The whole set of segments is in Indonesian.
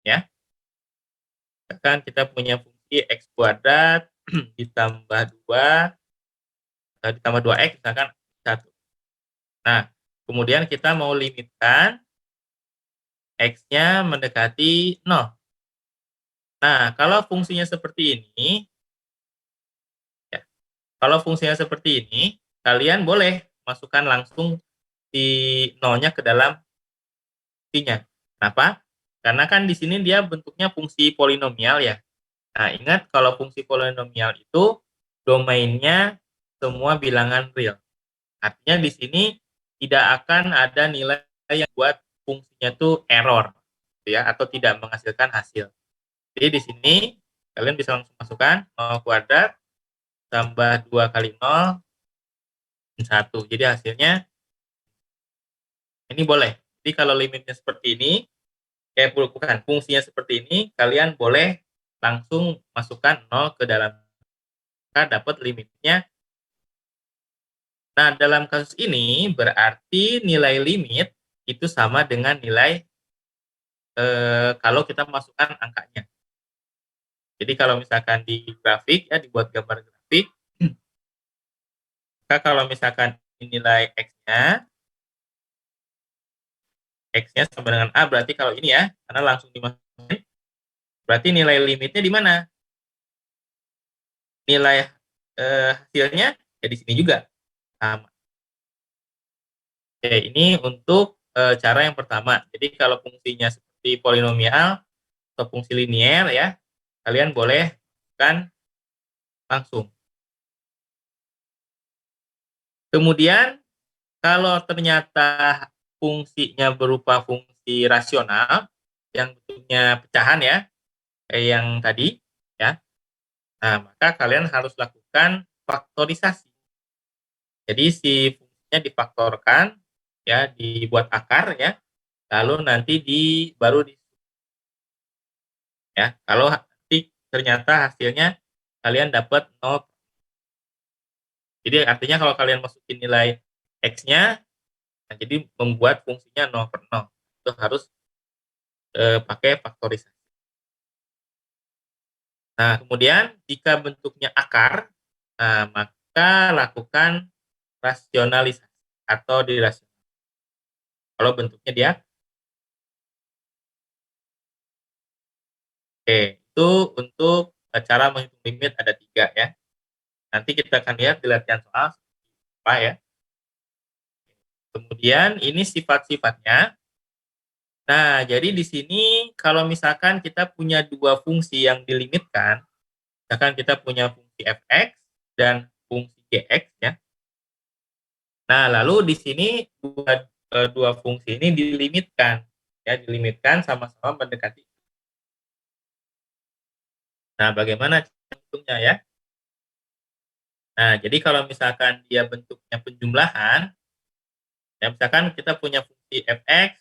ya. Misalkan kita punya fungsi X kuadrat ditambah 2 ditambah 2X misalkan 1. Nah, kemudian kita mau limitkan X-nya mendekati 0. Nah, kalau fungsinya seperti ini, ya, kalau fungsinya seperti ini, kalian boleh masukkan langsung si nolnya ke dalam fungsinya. Kenapa? Karena kan di sini dia bentuknya fungsi polinomial ya. Nah, ingat kalau fungsi polinomial itu domainnya semua bilangan real. Artinya di sini tidak akan ada nilai yang buat fungsinya tuh error, gitu ya, atau tidak menghasilkan hasil. Jadi di sini kalian bisa langsung masukkan 0 kuadrat tambah 2 kali 0 1. Jadi hasilnya ini boleh. Jadi kalau limitnya seperti ini, bukan, fungsinya seperti ini, kalian boleh langsung masukkan 0 ke dalam, maka dapat limitnya. Nah, dalam kasus ini berarti nilai limit itu sama dengan nilai kalau kita masukkan angkanya. Jadi kalau misalkan di grafik ya, dibuat gambar grafik, maka kalau misalkan nilai X-nya sama dengan A, berarti kalau ini ya, karena langsung dimasukin, berarti nilai limitnya di mana? Nilai hasilnya ya di sini juga sama. Oke, ini untuk cara yang pertama. Jadi kalau fungsinya seperti polinomial atau fungsi linier ya, kalian boleh kan langsung. Kemudian kalau ternyata fungsinya berupa fungsi rasional yang bentuknya pecahan ya, kayak yang tadi ya. Nah, maka kalian harus lakukan faktorisasi. Jadi si fungsinya difaktorkan ya, dibuat akar ya, lalu nanti baru di ya. Kalau nanti ternyata hasilnya kalian dapat 0. Jadi artinya kalau kalian masukin nilai X-nya, nah jadi membuat fungsinya 0/0. Itu harus pakai faktorisasi. Nah, kemudian jika bentuknya akar, nah maka lakukan rasionalisasi atau dirasionalisasi. Kalau bentuknya dia oke, itu untuk cara menghitung limit ada 3 ya. Nanti kita akan lihat di latihan soal apa ya. Kemudian ini sifat-sifatnya. Nah, jadi di sini kalau misalkan kita punya 2 fungsi yang dilimitkan, misalkan kita punya fungsi f(x) dan fungsi g(x) ya. Nah, lalu di sini dua fungsi ini dilimitkan, ya, dilimitkan sama-sama mendekati. Nah, bagaimana cara hitungnya ya? Nah, jadi kalau misalkan dia bentuknya penjumlahan, ya misalkan kita punya fungsi f(x)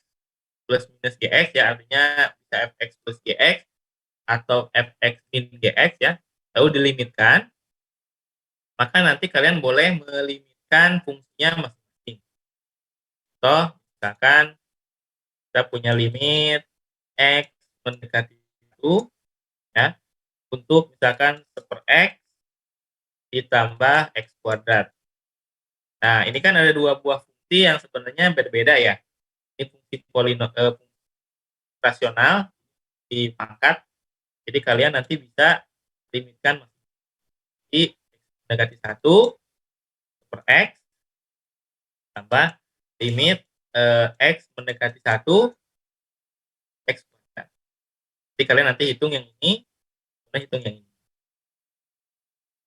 plus minus gx ya, artinya bisa f(x) plus gx atau f(x) min gx ya, lalu dilimitkan, maka nanti kalian boleh melimitkan fungsinya masing-masing. Contoh, misalkan kita punya limit x mendekati 1 ya, untuk misalkan 1/x ditambah x kuadrat. Nah, ini kan ada 2 buah fungsi yang sebenarnya berbeda ya. Ini fungsi fungsi rasional dipangkat, jadi kalian nanti bisa limitkan di x mendekati 1 1/x tambah limit x mendekati 1 x kuadrat. Jadi kalian nanti hitung yang ini, kemudian hitung yang ini.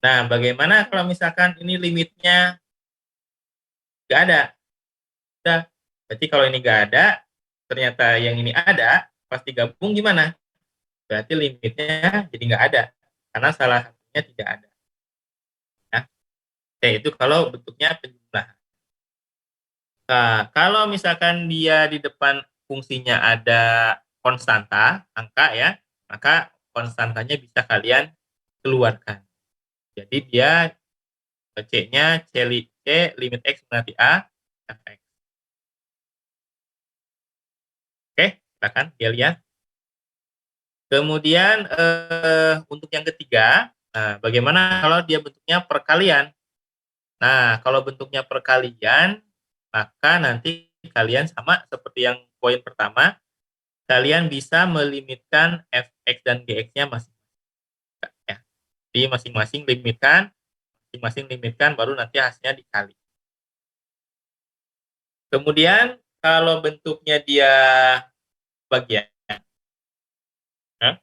Nah, bagaimana kalau misalkan ini limitnya nggak ada? Udah, berarti kalau ini nggak ada, ternyata yang ini ada, pas digabung gimana? Berarti limitnya jadi nggak ada, karena salah satunya tidak ada. Ya. Oke, itu kalau bentuknya penjumlahan. Nah, kalau misalkan dia di depan fungsinya ada konstanta, angka ya, maka konstantanya bisa kalian keluarkan. Jadi dia C-nya C limit X mendekati A, fx. Oke, silakan dia lihat. Kemudian untuk yang ketiga, nah bagaimana kalau dia bentuknya perkalian? Nah, kalau bentuknya perkalian, maka nanti kalian sama seperti yang poin pertama, kalian bisa melimitkan fx dan gx-nya masing-masing ya. Jadi masing-masing limitkan baru nanti hasilnya dikali. Kemudian kalau bentuknya dia bagian, ya,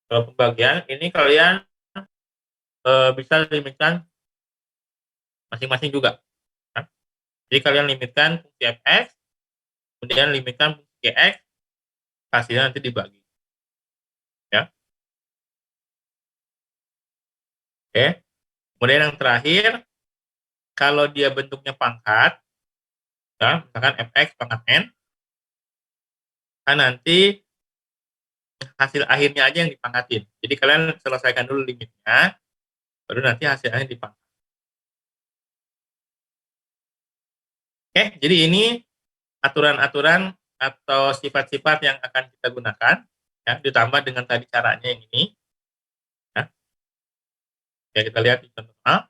kalau pembagian ini kalian bisa limitkan masing-masing juga. Ya. Jadi kalian limitkan fungsi fx, kemudian limitkan fungsi gx, hasilnya nanti dibagi. Ya. Oke. Kemudian yang terakhir, kalau dia bentuknya pangkat, ya, misalkan fx pangkat n, kan nanti hasil akhirnya aja yang dipangkatin. Jadi kalian selesaikan dulu limitnya, baru nanti hasilnya dipangkat. Oke, jadi ini aturan-aturan atau sifat-sifat yang akan kita gunakan, ya, ditambah dengan tadi caranya yang ini. Ya, ya kita lihat di contoh A.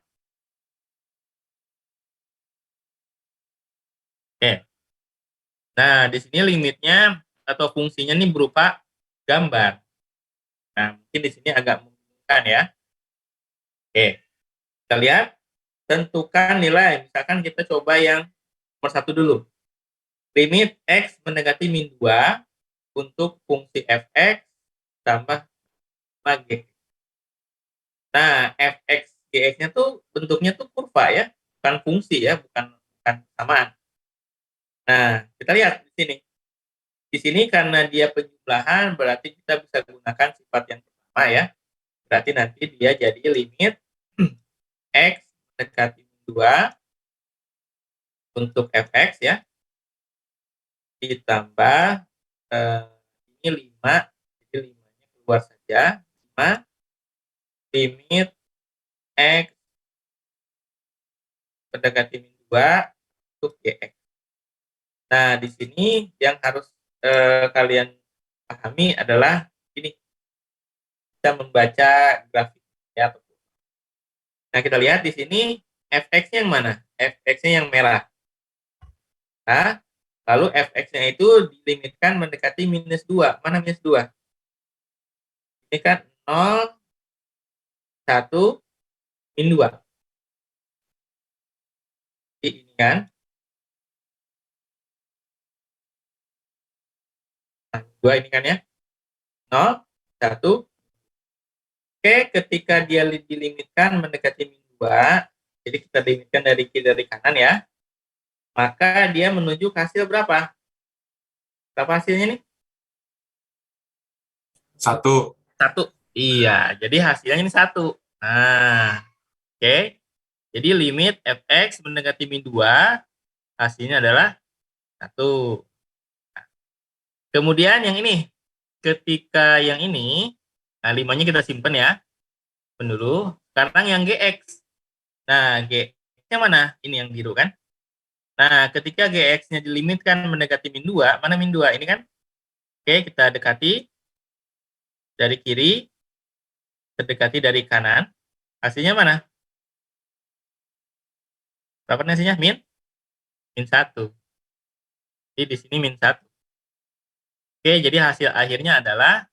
Oke, nah di sini limitnya atau fungsinya ini berupa gambar. Nah, mungkin di sini agak membingungkan ya. Oke, kita lihat, tentukan nilai. Misalkan kita coba yang nomor 1 dulu. Limit X mendekati min 2 untuk fungsi fx tambah 5G. Nah, fx gx-nya tuh bentuknya tuh kurva ya, bukan fungsi ya, bukan samaan. Nah, kita lihat di sini. Di sini karena dia penjumlahan, berarti kita bisa gunakan sifat yang pertama ya. Berarti nanti dia jadi limit X mendekati min 2 untuk fx ya, ditambah ini 5, jadi 5-nya keluar saja, 5 limit X mendekati min 2 untuk gx. Nah, di sini yang harus kalian pahami adalah ini, kita membaca grafik ya. Nah, kita lihat di sini fx-nya yang mana? Fx-nya yang merah. Nah, lalu fx-nya itu dilimitkan mendekati minus 2. Mana minus 2? Ini kan 0, 1, min 2. Jadi ini kan. Nah, 2 ini kan ya. 0, 1. Oke, ketika dia dilimitkan mendekati min 2, jadi kita limitkan dari kiri dari kanan ya, maka dia menuju ke hasil berapa? Berapa hasilnya nih? 1. 1. Iya, jadi hasilnya ini 1. Nah, oke. Jadi limit fx mendekati min 2, hasilnya adalah 1. Kemudian yang ini, ketika yang ini, nah 5-nya kita simpan ya, dulu. Sekarang yang gx. Nah, gx-nya mana? Ini yang biru kan? Nah, ketika gx-nya dilimitkan mendekati min 2, mana min 2? Ini kan? Oke, kita dekati dari kiri, terdekati dari kanan. Hasilnya mana? Berapa hasilnya? Min 1. Jadi di sini min 1. Oke, jadi hasil akhirnya adalah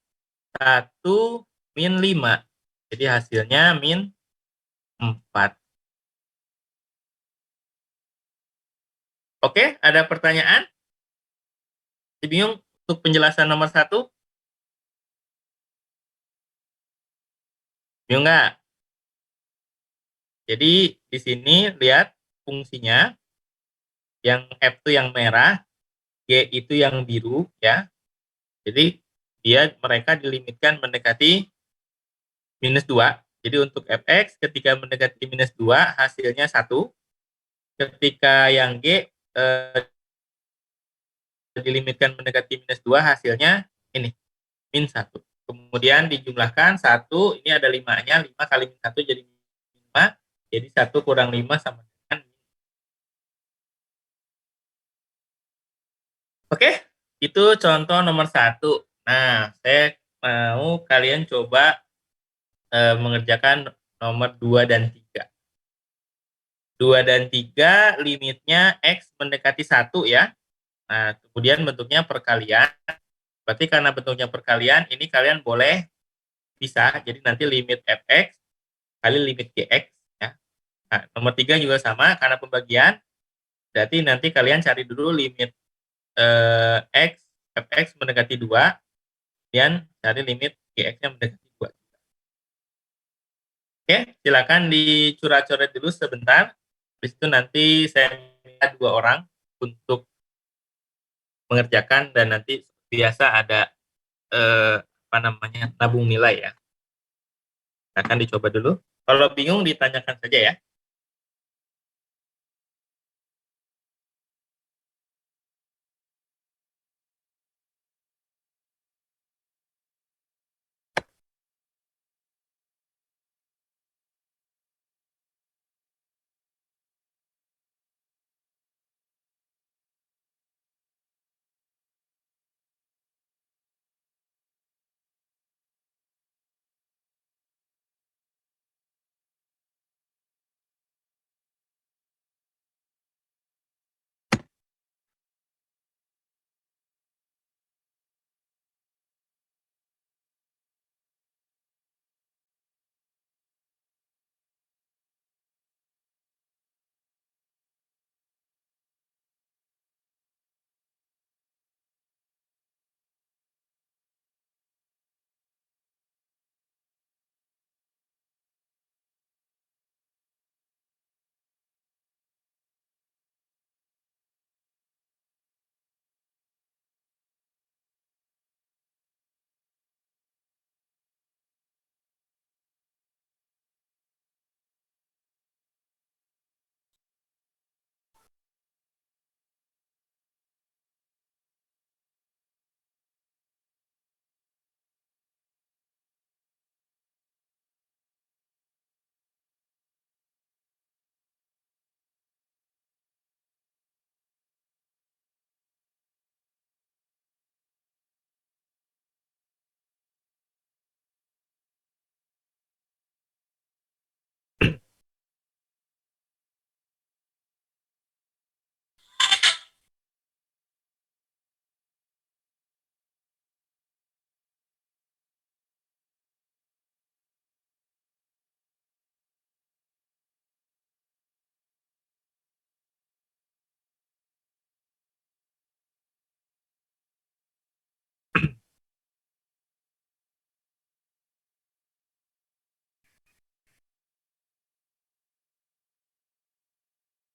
1 min 5. Jadi hasilnya min 4. Oke, ada pertanyaan? Bingung untuk penjelasan nomor 1? Bingung nggak? Jadi di sini lihat fungsinya, yang F itu yang merah, G itu yang biru ya. Jadi mereka dilimitkan mendekati minus 2. Jadi untuk fx ketika mendekati minus 2 hasilnya 1. Ketika yang G dilimitkan mendekati minus 2 hasilnya ini, min 1. Kemudian dijumlahkan 1, ini ada 5-nya, 5 kali min 1 jadi 5, jadi 1 kurang 5 sama dengan. Oke, itu contoh nomor 1. Nah, saya mau kalian coba mengerjakan nomor 2 dan 3. 2 dan 3 limitnya X mendekati 1 ya. Nah, kemudian bentuknya perkalian. Berarti karena bentuknya perkalian, ini kalian boleh bisa. Jadi nanti limit fx kali limit gx. Ya. Nah, nomor 3 juga sama, karena pembagian. Berarti nanti kalian cari dulu limit x, fx mendekati 2, kemudian cari limit gx-nya mendekati 2. Oke, silakan dicoret-coret dulu sebentar. Habis itu nanti saya minta 2 orang untuk mengerjakan dan nanti biasa ada apa namanya tabung nilai ya. Akan dicoba dulu. Kalau bingung ditanyakan saja ya.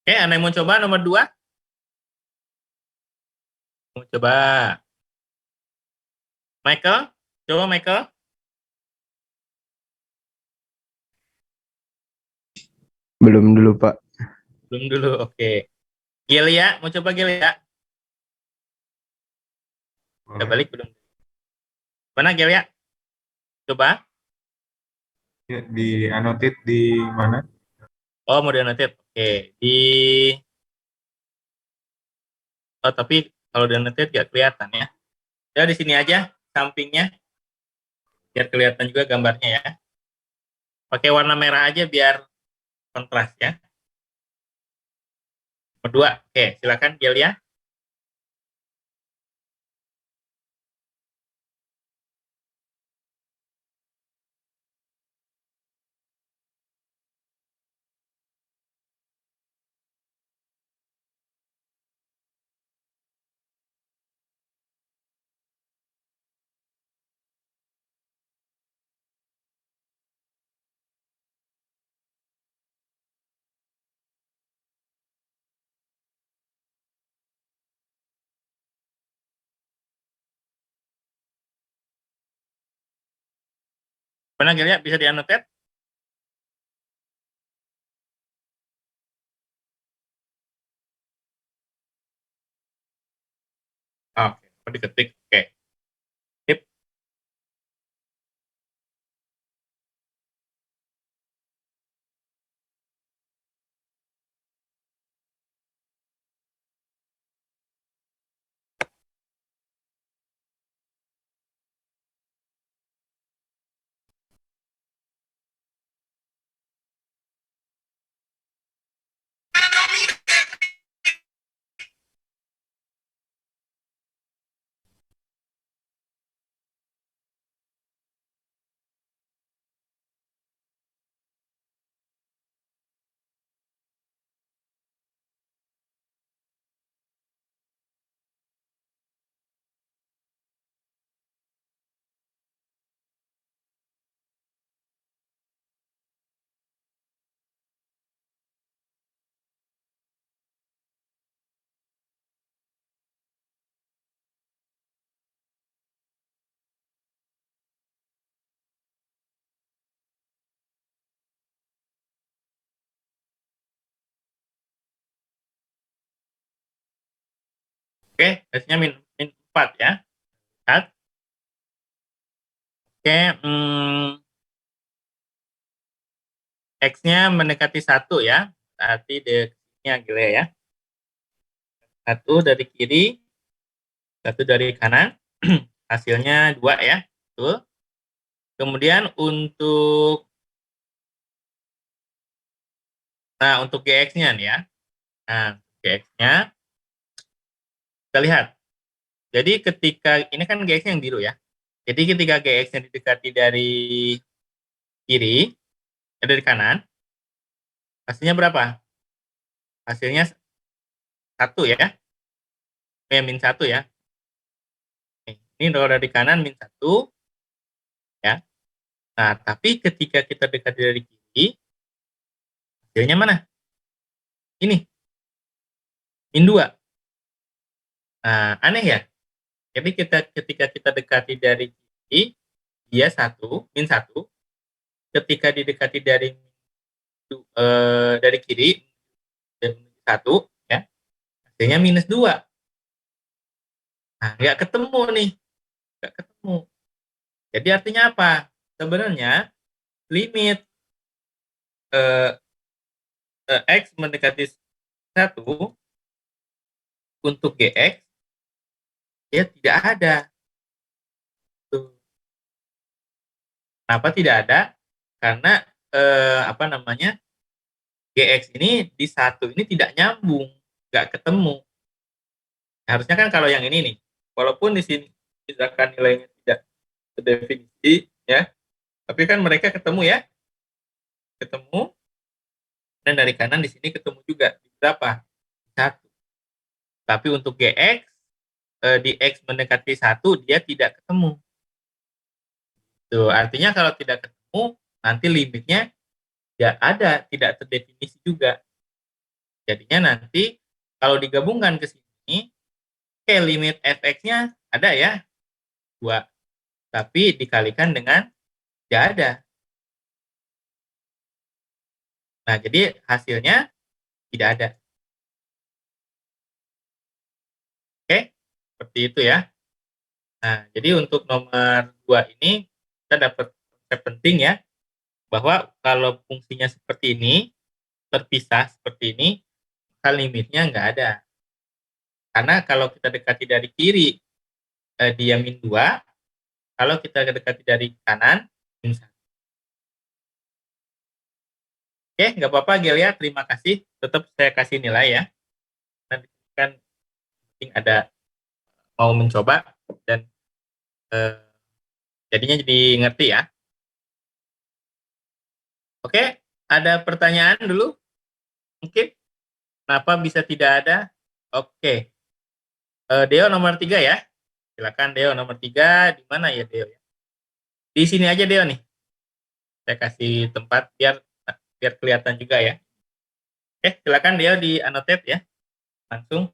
Oke, Anda yang mau coba nomor 2? Mau coba. Michael? Coba Michael. Belum dulu, Pak. Belum dulu, oke. Gelia, mau coba Gelia? Udah Boleh. balik belum? Mana Gelia? Coba. Ya, di annotate di mana? Oh, mau di-annotate. Oke. Oh, tapi kalau di-annotate nggak kelihatan ya. Ya, di sini aja, sampingnya. Biar kelihatan juga gambarnya ya. Pakai warna merah aja biar kontras ya. Nomor 2. Oke, silakan Gelia. Mana Gelia? Bisa di-annotate? Oke, mau diketik. Oke. Sip. Oke, hasilnya min 4 ya. Lihat. Oke, X-nya mendekati 1 ya. Berarti dekatnya gila ya. 1 dari kiri, 1 dari kanan. Hasilnya 2 ya. Tuh. Kemudian untuk GX-nya nih ya. Nah, GX-nya kita lihat. Jadi ketika ini kan GX yang biru ya. Jadi ketika GX-nya didekati dari kiri, dari kanan, hasilnya berapa? Hasilnya 1 ya. Min 1 ya. Ini kalau dari kanan min 1 ya. Nah, tapi ketika kita dekati dari kiri, hasilnya mana? Ini, min 2. Nah, aneh ya. Jadi ketika kita dekati dari kiri, dia 1, min 1. Ketika didekati dari kiri, dan 1, ya, hasilnya minus 2. Nah, nggak ketemu nih. Nggak ketemu. Jadi artinya apa? Sebenarnya limit eh, X mendekati 1 untuk GX ya tidak ada. Tuh. Kenapa tidak ada? Karena apa namanya? GX ini di 1 ini tidak nyambung, nggak ketemu. Harusnya kan kalau yang ini nih, walaupun di sini misalkan nilainya tidak terdefinisi ya, tapi kan mereka ketemu ya, ketemu, dan dari kanan di sini ketemu juga di berapa? 1. Tapi untuk GX di X mendekati 1 dia tidak ketemu. Tuh, artinya kalau tidak ketemu nanti limitnya tidak ada, tidak terdefinisi juga. Jadinya nanti kalau digabungkan ke sini, oke, limit fx-nya ada ya, 2. Tapi dikalikan dengan tidak ada. Nah, jadi hasilnya tidak ada. Oke, seperti itu ya. Nah, jadi untuk nomor 2 ini kita dapat konsep penting ya, bahwa kalau fungsinya seperti ini, terpisah seperti ini, maka limitnya nggak ada. Karena kalau kita dekati dari kiri, dia min 2, kalau kita dekati dari kanan, min 1. Oke, nggak apa-apa Gelia, terima kasih. Tetap saya kasih nilai ya. Nanti kan penting ada mau mencoba dan eh, jadinya jadi ngerti ya. Oke, ada pertanyaan dulu? Mungkin kenapa bisa tidak ada? Oke, Deo nomor 3 ya. Silakan Deo nomor 3. Di mana ya Deo? Di sini aja Deo nih. Saya kasih tempat biar kelihatan juga ya. Oke, silakan Deo di annotate ya. Langsung.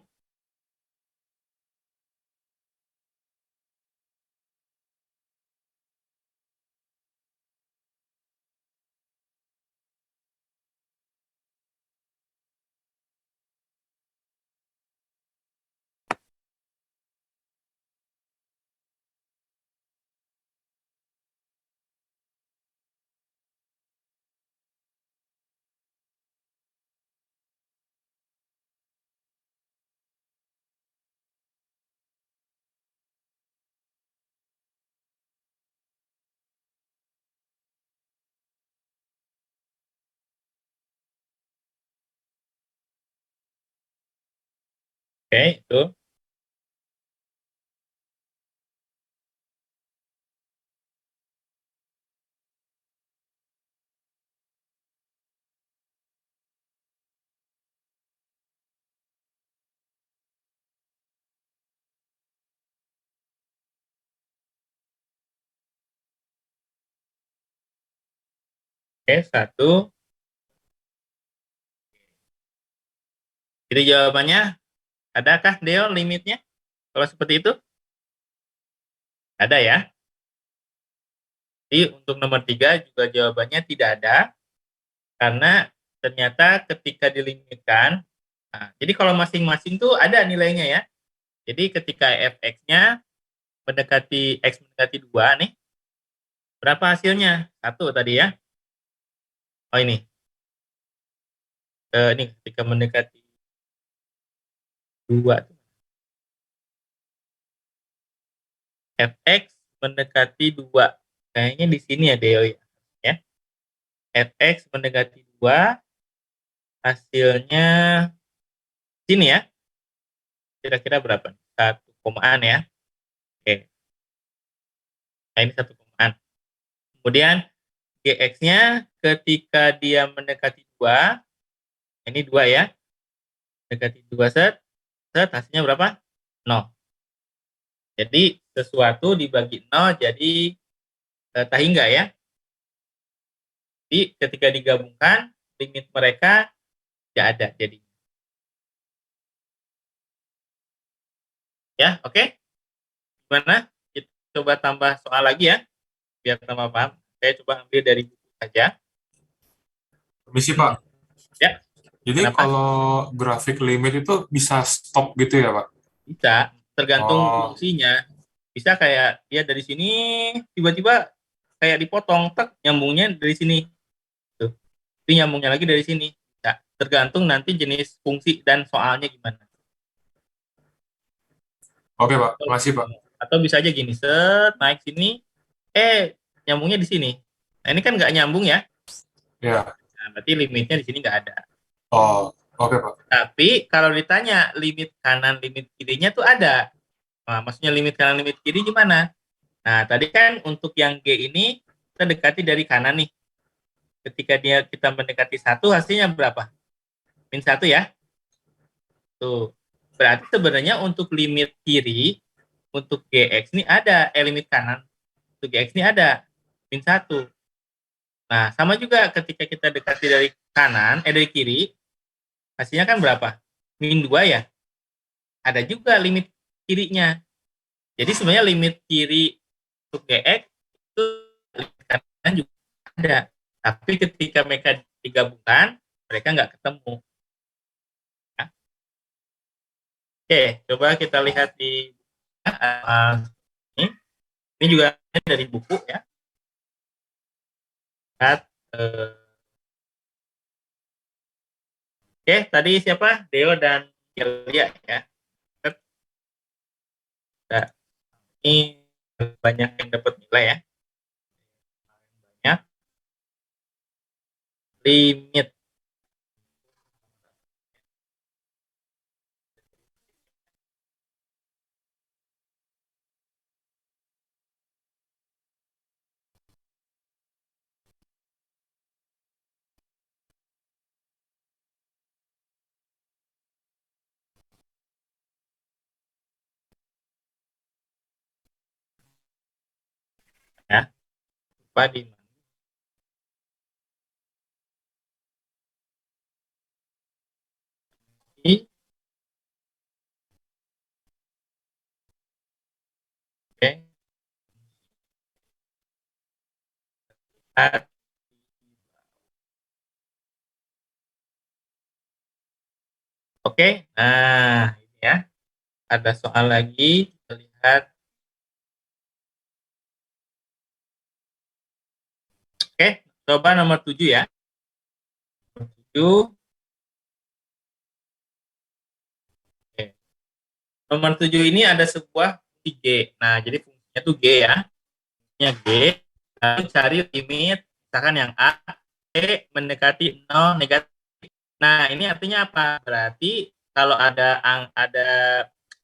Oke, itu. Oke, 1. Itu jawabannya. Adakah Deo limitnya? Kalau seperti itu? Ada ya. Jadi untuk nomor 3 juga jawabannya tidak ada. Karena ternyata ketika dilimitkan, nah, jadi kalau masing-masing tuh ada nilainya ya. Jadi ketika fx-nya mendekati x mendekati 2 nih, berapa hasilnya? 1 tadi ya. Oh ini. Ini ketika mendekati 2, fx mendekati 2. Kayaknya di sini ya Deo ya. Fx mendekati 2, hasilnya sini ya. Kira-kira berapa? 1 komaan ya. Oke. Nah, ini 1 komaan. Kemudian gx-nya ketika dia mendekati 2, ini 2 ya. Mendekati 2 set, hasilnya berapa? 0. Jadi sesuatu dibagi 0 jadi tak hingga ya. Jadi ketika digabungkan, limit mereka tidak ada jadi. Ya, oke. Gimana? Kita coba tambah soal lagi ya, biar tambah paham. Saya coba ambil dari buku saja. Permisi Pak. Ya, Jadi kenapa? kalau grafik limit itu bisa stop gitu ya Pak? Bisa, tergantung Oh, fungsinya. Bisa kayak dia dari sini tiba-tiba kayak dipotong, tek, nyambungnya dari sini. Tuh. Tapi nyambungnya lagi dari sini. Bisa. Tergantung nanti jenis fungsi dan soalnya gimana. oke Pak. Makasih Pak. Atau bisa aja gini, set, naik sini, nyambungnya di sini. Nah, ini kan nggak nyambung ya. Ya. Nah, berarti limitnya di sini nggak ada. Oh, oke Pak. Tapi kalau ditanya limit kanan, limit kirinya tuh ada. Nah, maksudnya limit kanan, limit kiri gimana? Nah, tadi kan untuk yang G ini kita dekati dari kanan nih. Ketika kita mendekati 1, hasilnya berapa? Min 1 ya. Tuh. Berarti sebenarnya untuk limit kiri, untuk GX ini ada, limit kanan. Untuk GX ini ada, min 1. Nah, sama juga ketika kita dekati dari kanan, dari kiri, hasilnya kan berapa? Min 2 ya. Ada juga limit kirinya. Jadi sebenarnya limit kiri untuk GX itu limit kanan juga ada. Tapi ketika mereka digabungkan, mereka nggak ketemu. Ya. Oke, coba kita lihat di ini. Ini juga dari buku ya. Lihat, oke, tadi siapa? Deo dan Celia ya. Nah, ini banyak yang dapat nilai ya. Banyak limit ya. Apa di oke. Oke, nah ini ya. Ada soal lagi, kita lihat. Oke, coba nomor 7 ya. Nomor 7. Oke. Nomor 7 ini ada sebuah fungsi G. Nah, jadi fungsinya tuh G ya. Fungsinya G. Lalu cari limit, misalkan yang A, E mendekati 0 negatif. Nah, ini artinya apa? Berarti kalau ada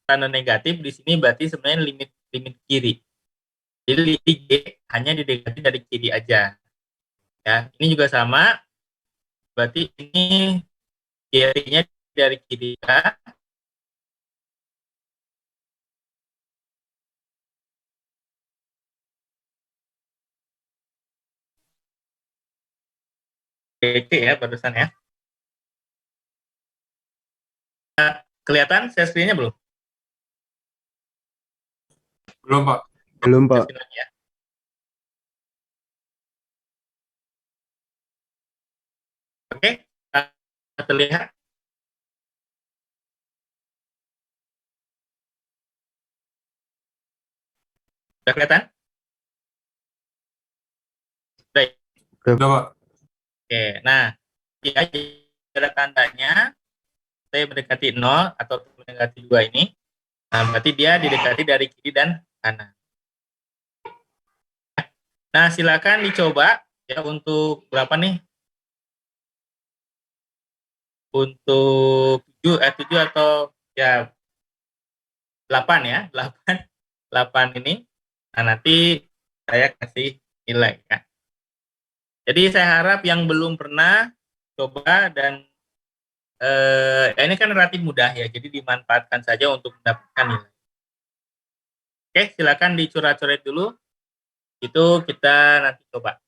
tanda negatif di sini berarti sebenarnya limit limit kiri. Jadi limit G hanya didekati dari kiri aja. Ya, ini juga sama. Berarti ini kirinya dari kiri ya. Oke ya barusan ya. Kelihatan share screen-nya belum? Belum Pak. Belum, Share Pak. screen lagi ya. Oke, terlihat. Udah kelihatan? Udah. Udah, Pak. Oke, nah ya, ada tandanya saya mendekati 0 atau mendekati 2 ini. Nah, berarti dia didekati dari kiri dan kanan. Nah, silakan dicoba ya untuk berapa nih? Untuk 7 atau ya 8 ya, 8 8 ini. Nah, nanti saya kasih nilai ya. Jadi saya harap yang belum pernah coba dan ini kan relatif mudah ya, jadi dimanfaatkan saja untuk mendapatkan nilai. Oke, silakan dicoret-coret dulu. Itu kita nanti coba.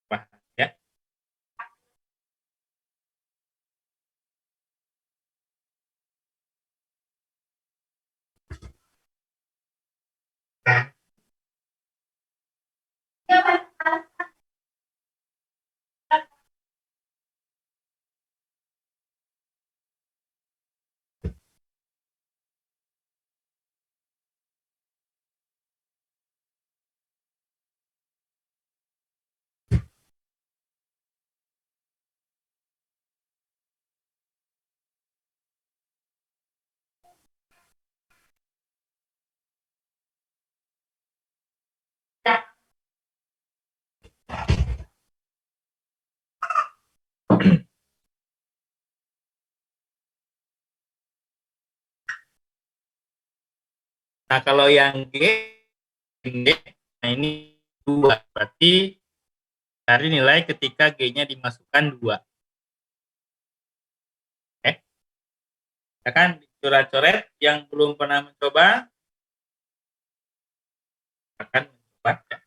Wah, ya. Nah, kalau yang G, nah ini 2. Berarti cari nilai ketika G-nya dimasukkan 2. Oke. Ya kan, coret-coret yang belum pernah mencoba akan mencoba. Ya.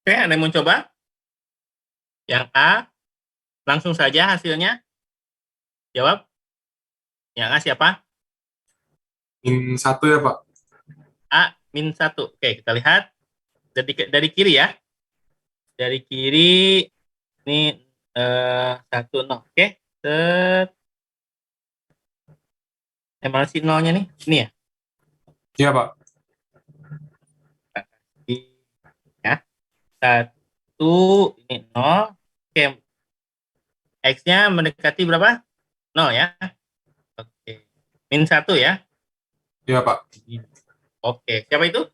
Oke, ada yang mau coba? Yang A, langsung saja hasilnya. Jawab. Yang A siapa? Min 1 ya, Pak. A, min 1. Oke, kita lihat. Dari kiri ya. Dari kiri, ini 1, 0. Oke. Set. Mana sih nolnya nih? Ini ya. Iya, Pak. Ya. 1, ini 0. Oke. X-nya mendekati berapa? 0 ya. Oke. Min 1 ya. Iya, Pak. Oke. Siapa itu?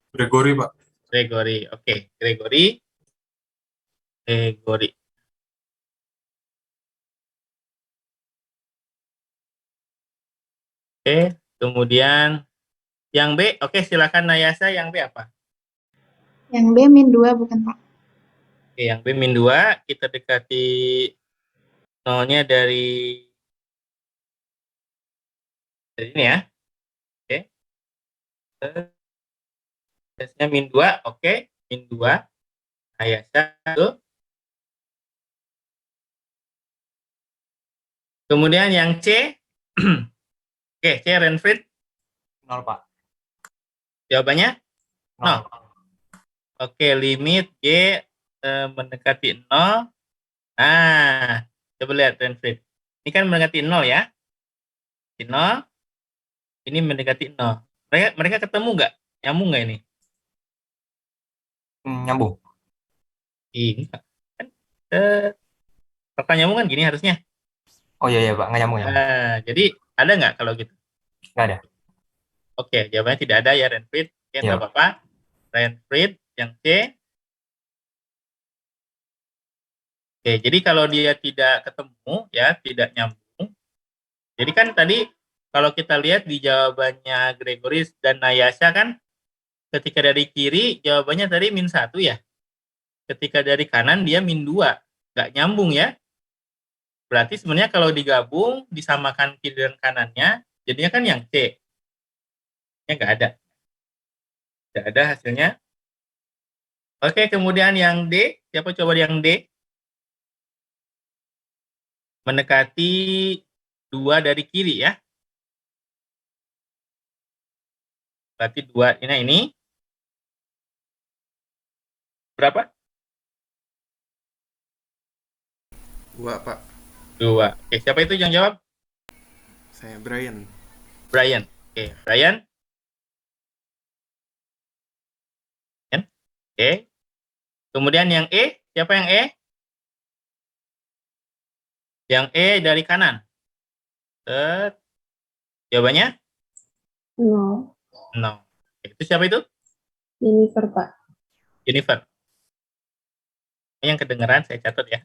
Gregory, Pak. Gregory. Oke. Gregory. Gregory. Oke. Kemudian yang B. Oke, silakan Nayasa. Yang B apa? Yang B min 2 bukan Pak? Oke, yang B min 2. Kita dekati nolnya dari ini ya. Oke. Tesnya min 2. Oke. Min 2. Nayasa. Tuh. Kemudian yang C. Oke, C Renfried. 0, Pak. Jawabannya? 0. Oke, limit G mendekati 0. Nah, coba lihat Renfried. Ini kan mendekati 0 ya. Di 0. Ini mendekati 0. Mereka ketemu nggak? Nyambung nggak ini? Nyambung. Enggak. Kan, kalau nyambung kan gini harusnya. Oh iya, Pak. Nggak nyambung. Jadi ada nggak kalau gitu? Nggak ada. Oke, jawabannya tidak ada ya Renfried. Oke, Ya. nggak apa-apa. Renfried yang C. Oke, jadi kalau dia tidak ketemu ya, tidak nyambung. Jadi kan tadi kalau kita lihat di jawabannya Gregoris dan Nayasha kan ketika dari kiri jawabannya tadi min 1 ya. Ketika dari kanan dia min 2. Nggak nyambung ya. Berarti sebenarnya kalau digabung disamakan kiri dan kanannya jadinya kan yang C. Nya nggak ada. Nggak ada hasilnya. Oke, kemudian yang D. Siapa coba yang D? Mendekati 2 dari kiri ya. Berarti 2 ini berapa? 2, Pak. 2. Oke, siapa itu yang jawab? Saya Brian. Brian. Oke, Brian. Oke. Kemudian yang E, siapa yang E? Yang E dari kanan. Jawabannya? 0. 0. Itu siapa itu? Jennifer Pak. Jennifer. Yang kedengeran saya catat ya.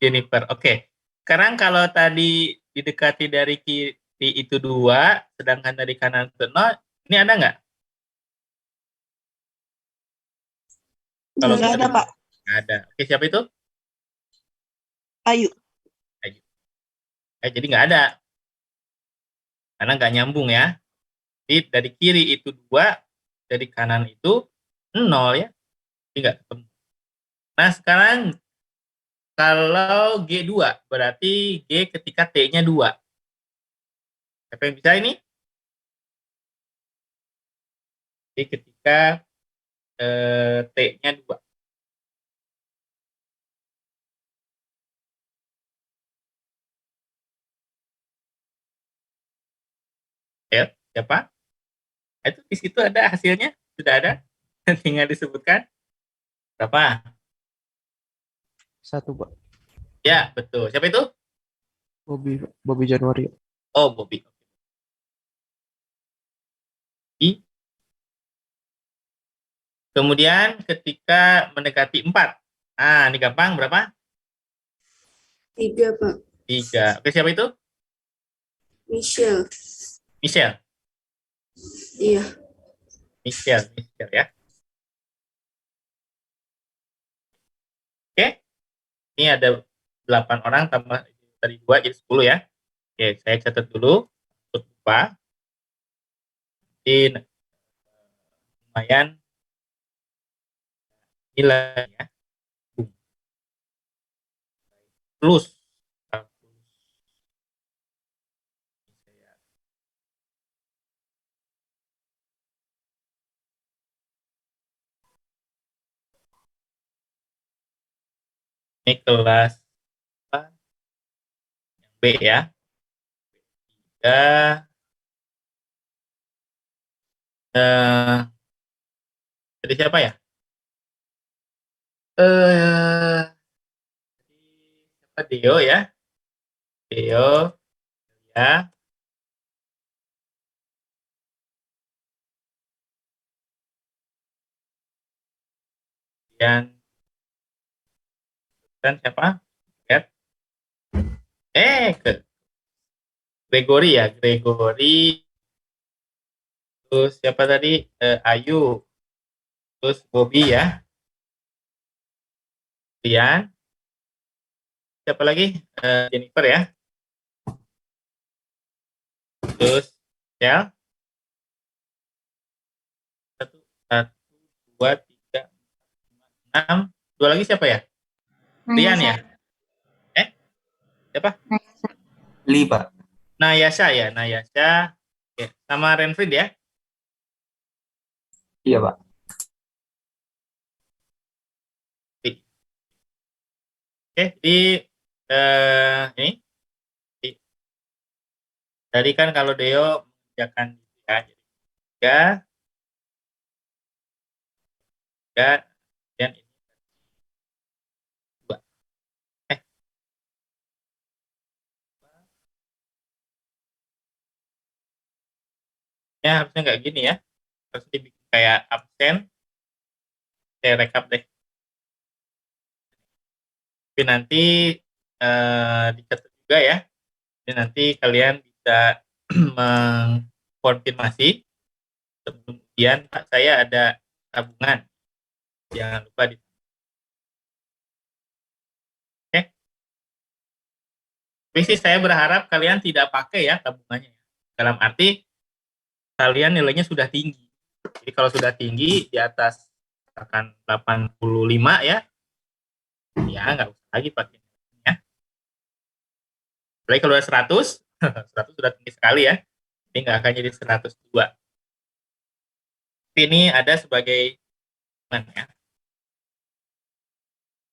Jennifer. Oke. Sekarang kalau tadi didekati dari kiri itu 2, sedangkan dari kanan itu 0, ini ada nggak? Kalau Nggak ada, Pak. Nggak ada. Oke, siapa itu? Ayu. Ayu. Jadi nggak ada. Karena nggak nyambung ya. Jadi dari kiri itu 2, dari kanan itu 0 ya. Jadi nggak ketemu. Nah, sekarang kalau G2, berarti G ketika T-nya 2. Siapa yang bisa ini? G ketika T-nya 2. Ya, siapa? Itu di situ ada hasilnya, sudah ada, tinggal disebutkan berapa? 1, Pak. Ya, betul. Siapa itu? Bobby Januari. Oh, Bobby. Kemudian ketika mendekati 4. Nah, ini gampang, berapa? 3, Pak. 3. Oke, siapa itu? Michelle. Michelle. Iya. Michelle ya. Oke. Ini ada 8 orang tambah tadi 2 jadi 10 ya. Oke, saya catat dulu untuk lupa. Ini lumayan nilai ya. Plus. Ini kelas apa? B ya. Ya. Jadi siapa ya? Siapa Deo ya? Deo ya. Kemudian dan siapa? Lihat. Gregory ya, Gregory. Terus siapa tadi? Ayu. Terus Bobby ya. Kemudian siapa lagi? Jennifer ya. Terus Shell. Satu, dua, tiga, enam. Dua lagi siapa ya? Rian ya. Siapa? Li, Pak. Nayasha ya, Nayasha. Oke. Sama Renfried ya. Iya, Pak. Oke, ini tadi kan kalau Deo mengerjakan ya, jadi tiga, dan ini dua. Ya harusnya nggak gini ya, harus dibikin kayak absen. Saya rekap deh. Tapi nanti dicatat juga ya. Jadi nanti kalian bisa mengkonfirmasi. Kemudian Pak, saya ada tabungan. Jangan lupa di. Oke. Tapi sih saya berharap kalian tidak pakai ya tabungannya. Dalam arti kalian nilainya sudah tinggi. Jadi kalau sudah tinggi di atas akan 85 ya nggak usah lagi pakai ya. Apalagi kalau udah 100, 100 sudah tinggi sekali ya. Ini nggak akan jadi 102. Tapi ini ada sebagai ya.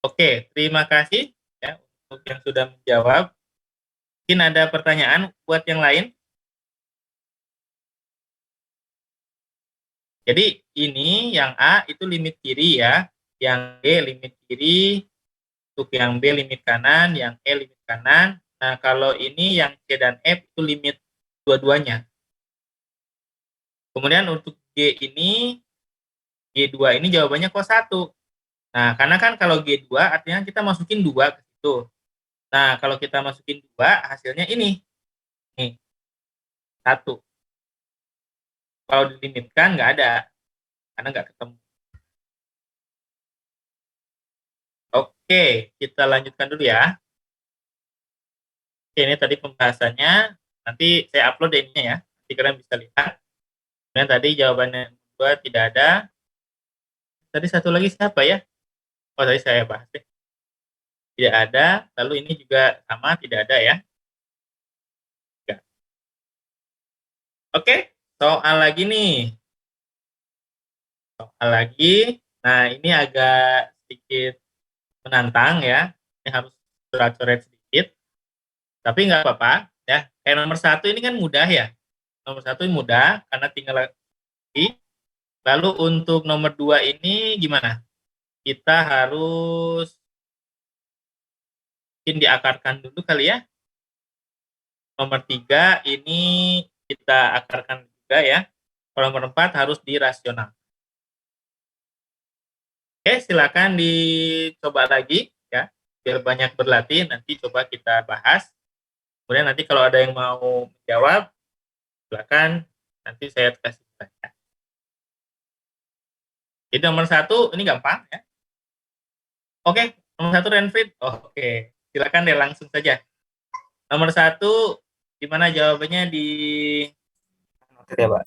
Oke, terima kasih ya untuk yang sudah menjawab. Mungkin ada pertanyaan buat yang lain. Jadi ini yang A itu limit kiri ya, yang B limit kiri, untuk yang B limit kanan, yang E limit kanan. Nah kalau ini yang C dan F itu limit dua-duanya. Kemudian untuk G ini, G2 ini jawabannya kok 1. Nah karena kan kalau G2 artinya kita masukin 2 ke situ. Nah kalau kita masukin 2 hasilnya ini. Nih, 1. Kalau dilimitkan nggak ada, karena nggak ketemu. Oke, kita lanjutkan dulu ya. Oke, ini tadi pembahasannya. Nanti saya upload ininya ya. Nanti kalian bisa lihat. Kemudian tadi jawabannya 2 tidak ada. Tadi satu lagi siapa ya? Oh, tadi saya bahas deh. Tidak ada. Lalu ini juga sama, tidak ada ya. Oke, soal lagi nih. Soal lagi. Nah, ini agak sedikit menantang ya. Ini harus coret-coret sedikit. Tapi nggak apa-apa ya. Kayak nomor 1 ini kan mudah ya. Nomor 1 ini mudah karena tinggal lagi. Lalu untuk nomor 2 ini gimana? Kita harus mungkin diakarkan dulu kali ya. Nomor 3 ini kita akarkan juga ya. Kalau nomor 4 harus dirasional. Oke, silakan dicoba lagi ya. Biar banyak berlatih, nanti coba kita bahas. Kemudian nanti kalau ada yang mau menjawab, silakan nanti saya kasih tanya. Jadi nomor 1 ini gampang ya. Oke, nomor 1 Renfried. Oke, silakan deh langsung saja. Nomor 1 gimana jawabannya di Oke, Pak.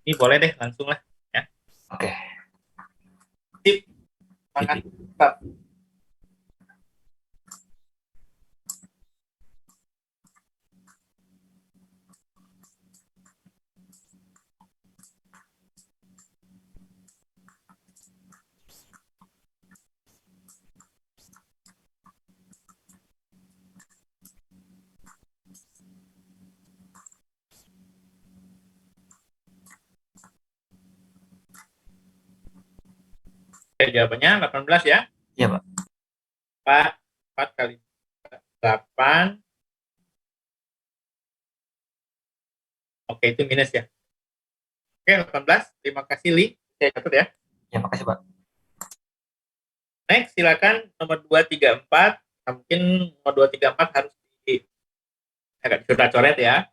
ini boleh deh langsung lah ya. Oke. Sip. Semangat. Tetap. Oke, jawabannya 18 ya. Iya, Pak. 4 kali 8. Oke, itu minus ya. Oke, 18. Terima kasih, Li. Saya catat ya. Ya, makasih, Pak. Next, silakan nomor 2, 3, 4. Nah, mungkin nomor 2, 3, 4 harus agak dicoret-coret ya.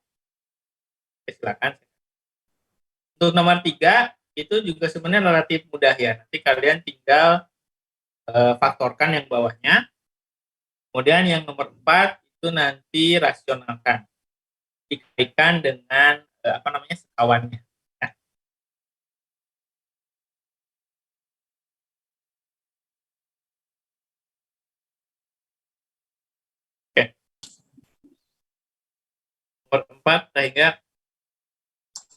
Oke, silakan. Untuk nomor 3, itu juga sebenarnya relatif mudah ya. Nanti kalian tinggal faktorkan yang bawahnya. Kemudian yang nomor 4 itu nanti rasionalkan. Dikalikan dengan sekawannya. Ya. Oke. Nomor 4 sehingga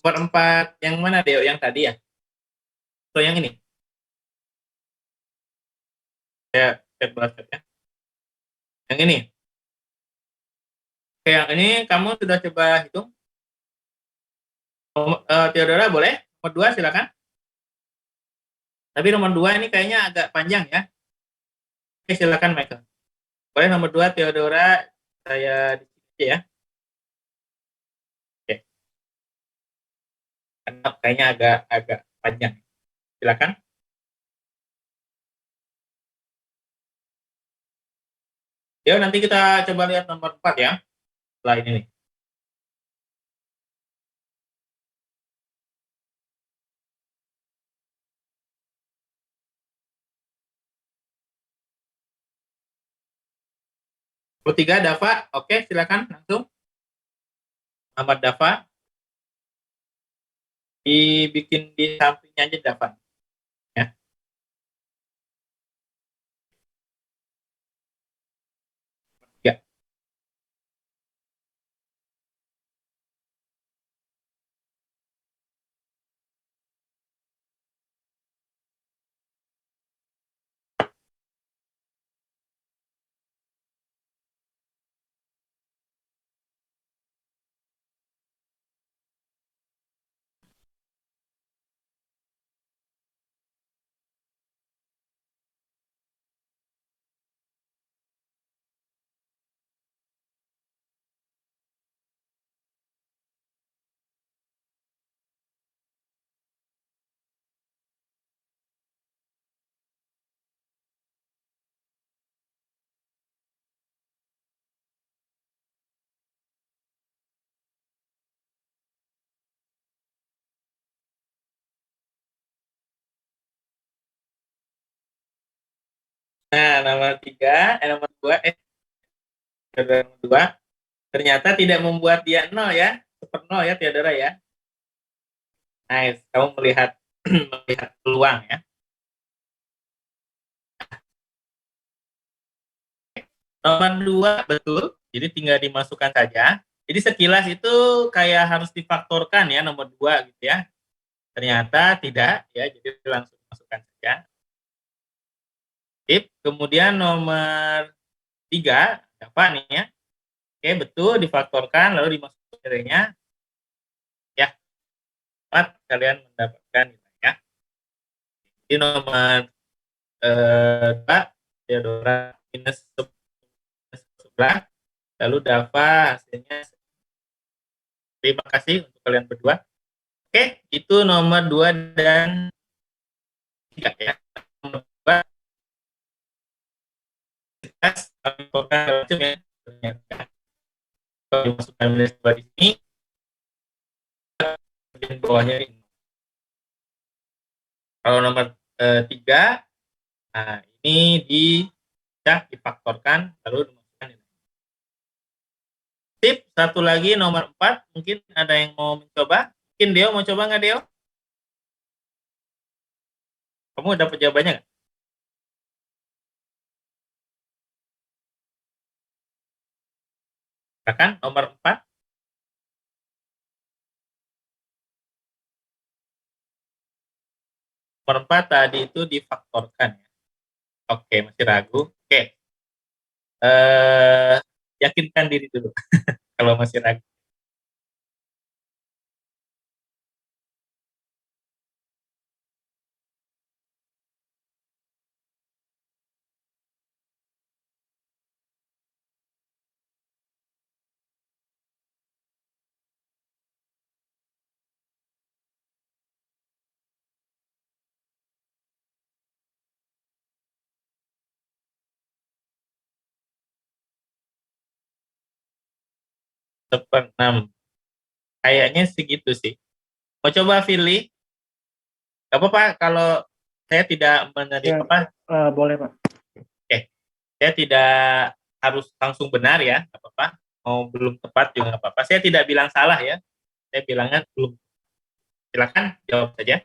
nomor 4 yang mana, Deo? Yang tadi ya? Atau yang ini? Saya cek ya. Yang ini. Oke, yang ini kamu sudah coba hitung? Theodora boleh? Nomor 2 silakan. Tapi nomor 2 ini kayaknya agak panjang ya. Oke, silakan Michael. Boleh nomor 2 Theodora, saya di sini ya. Oke. Karena kayaknya agak panjang. Silakan. Ya, nanti kita coba lihat nomor 4 ya. Setelah ini nih. Nomor 3 Dava. Oke, silakan langsung. Ahmad Dava. Dibikin di sampingnya aja Dava. Ya. Ya. Nah, nomor 2, nomor 2 ternyata tidak membuat dia 0 ya. Super 0 ya Theodora ya. Nice, kamu melihat melihat peluang ya. Nomor 2 betul, jadi tinggal dimasukkan saja. Jadi sekilas itu kayak harus difaktorkan ya nomor 2 gitu ya. Ternyata tidak ya, jadi langsung masukkan saja. Tip. Kemudian nomor 3, apa nih ya? Oke, betul, difaktorkan lalu dimasukkan nilainya. Ya, 4 kalian mendapatkan nilainya. Jadi nomor 2, Theodora minus 11, lalu Dava hasilnya. Terima kasih untuk kalian berdua. Oke, itu nomor 2 dan 3 ya. Nomor 2 ya. Kalau dimasukkan minus 2 di sini, bagian bawahnya ini. Kalau nomor 3, nah ini difaktorkan lalu dimasukkan ini. Tip, satu lagi nomor 4, mungkin ada yang mau mencoba? Mungkin Deo mau coba nggak Deo? Kamu dapat jawabannya nggak? Silakan nomor 4. Nomor 4 tadi itu difaktorkan ya. Oke, masih ragu. Oke. Eh, yakinkan diri dulu kalau masih ragu. Seperenam. Kayaknya segitu sih. Mau coba pilih? Gak apa-apa kalau saya tidak menerima apa. Boleh, Pak. Oke, saya tidak harus langsung benar ya, gak apa-apa. Mau belum tepat juga gak apa-apa. Saya tidak bilang salah ya. Saya bilangnya belum. Silakan jawab saja.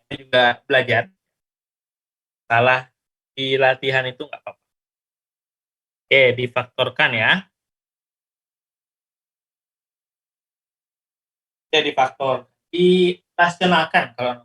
Saya juga belajar. Salah di latihan itu nggak apa-apa. Oke, difaktorkan ya. Oke, difaktor. Dirasionalkan kalau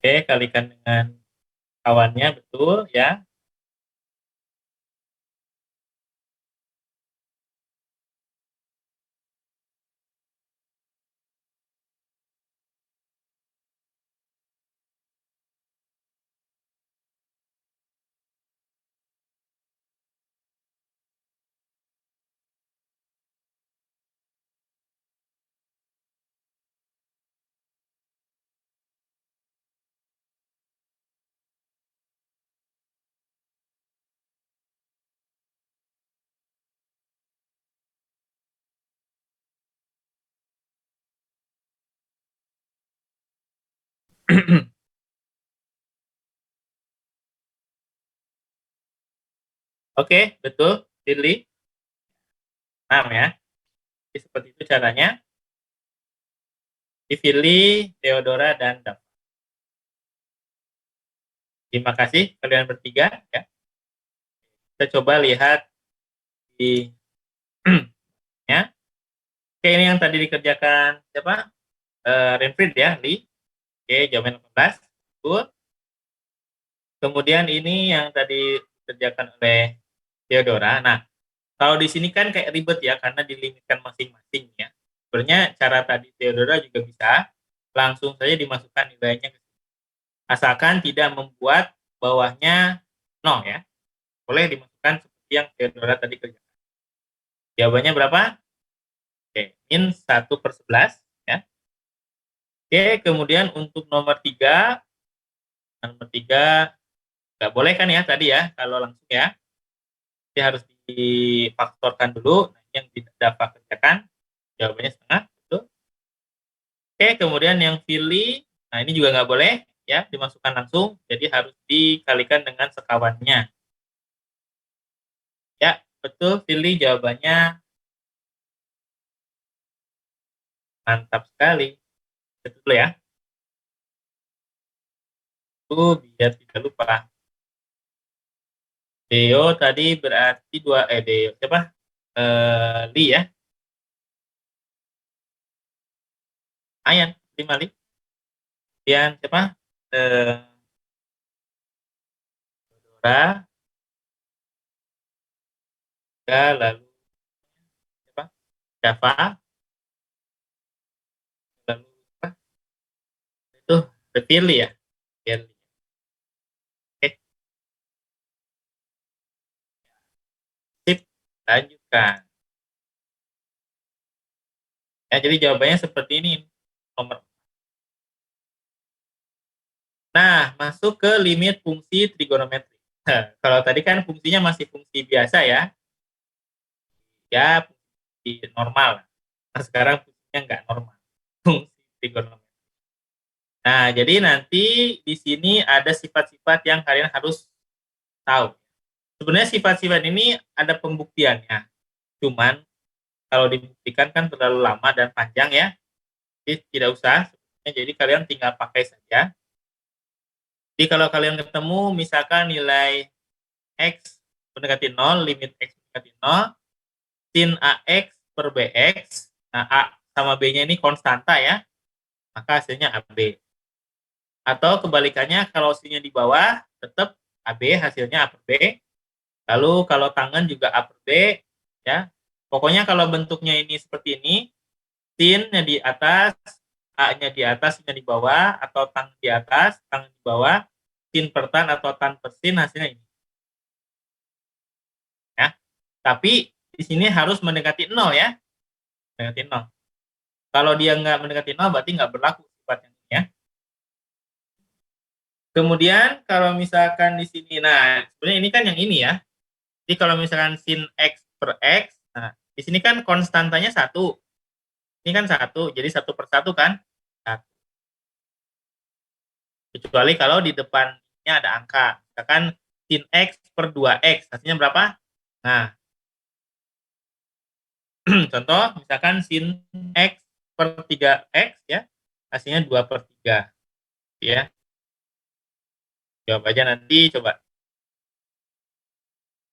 oke, kalikan dengan kawannya, betul ya. Oke, betul, pilih 6 ya. Jadi seperti itu caranya. Dipilih Theodora dan Dam. Terima kasih kalian bertiga ya. Kita coba lihat di ya. Oke, ini yang tadi dikerjakan siapa? Renfried ya, Lee. Oke, jawaban 18. Betul. Kemudian ini yang tadi dikerjakan oleh Theodora. Nah, kalau di sini kan kayak ribet ya karena dilimitkan masing-masing ya. Sebenarnya cara tadi Theodora juga bisa langsung saja dimasukkan nilainya ke sini. Asalkan tidak membuat bawahnya 0 ya. Boleh dimasukkan seperti yang Theodora tadi kerjakan. Jawabannya berapa? Oke, min 1/11 ya. Oke, kemudian untuk nomor 3 nggak boleh kan ya tadi ya kalau langsung ya. Jadi harus difaktorkan dulu. Nah, yang tidak dapat kerjakan jawabannya setengah. Betul. Oke, kemudian yang pilih, nah ini juga nggak boleh ya dimasukkan langsung, jadi harus dikalikan dengan sekawannya. Ya, betul, pilih jawabannya. Mantap sekali. Betul ya. Itu biar tidak lupa. Deo tadi berarti Deo siapa? Li ya. Ayan, 5 Li. Kemudian siapa? Dora, lalu siapa? Java, lalu apa? Itu terpilih ya. Pilih. Oke, sip. Lanjutkan. Ya, jadi jawabannya seperti ini. Nomor. Nah, masuk ke limit fungsi trigonometri. Kalau tadi kan fungsinya masih fungsi biasa ya. Ya, fungsi normal. Nah, sekarang fungsinya nggak normal. Fungsi trigonometri. Nah, jadi nanti di sini ada sifat-sifat yang kalian harus tahu. Sebenarnya sifat-sifat ini ada pembuktiannya. Cuman kalau dibuktikan kan terlalu lama dan panjang ya. Jadi tidak usah. Jadi kalian tinggal pakai saja. Jadi kalau kalian ketemu misalkan nilai X mendekati 0, limit X mendekati 0, sin AX per BX, nah A sama B-nya ini konstanta ya, maka hasilnya AB. Atau kebalikannya, kalau sin-nya di bawah, tetap AB, hasilnya A per B. Lalu kalau tangan juga A per B, ya. Pokoknya kalau bentuknya ini seperti ini, sin-nya di atas, A-nya di atas, sin-nya di bawah, atau tang di atas, tang di bawah, sin per tan atau tan per sin, hasilnya ini. Ya. Tapi di sini harus mendekati 0 ya. Mendekati 0. Kalau dia nggak mendekati 0 berarti nggak berlaku sifatnya ya. Kemudian kalau misalkan di sini, nah sebenarnya ini kan yang ini ya. Jadi kalau misalkan sin X per X, nah di sini kan konstantanya 1. Ini kan 1, jadi 1/1 kan. Nah, kecuali kalau di depannya ada angka. Misalkan sin X per 2X, hasilnya berapa? Nah, contoh misalkan sin X per 3X ya, hasilnya 2/3 ya. Jawab aja nanti, coba.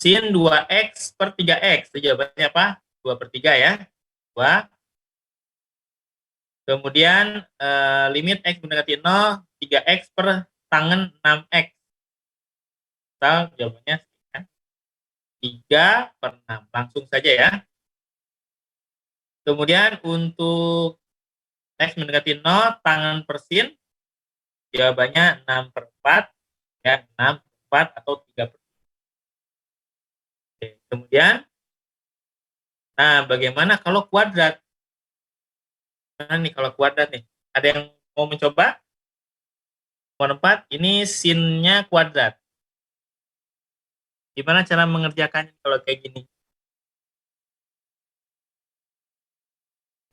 Sin 2X per 3X, itu jawabannya apa? 2/3 ya. 2. Kemudian limit X mendekati 0, 3X per tangen 6X. Atau jawabannya 3/6. Langsung saja ya. Kemudian untuk X mendekati 0, tangan per sin, jawabannya 6/4, ya, 6/4 atau 3/3. Oke. Kemudian, nah bagaimana kalau kuadrat? Nah nih kalau kuadrat nih, ada yang mau mencoba? Nomor 4, ini sin-nya kuadrat. Gimana cara mengerjakannya kalau kayak gini?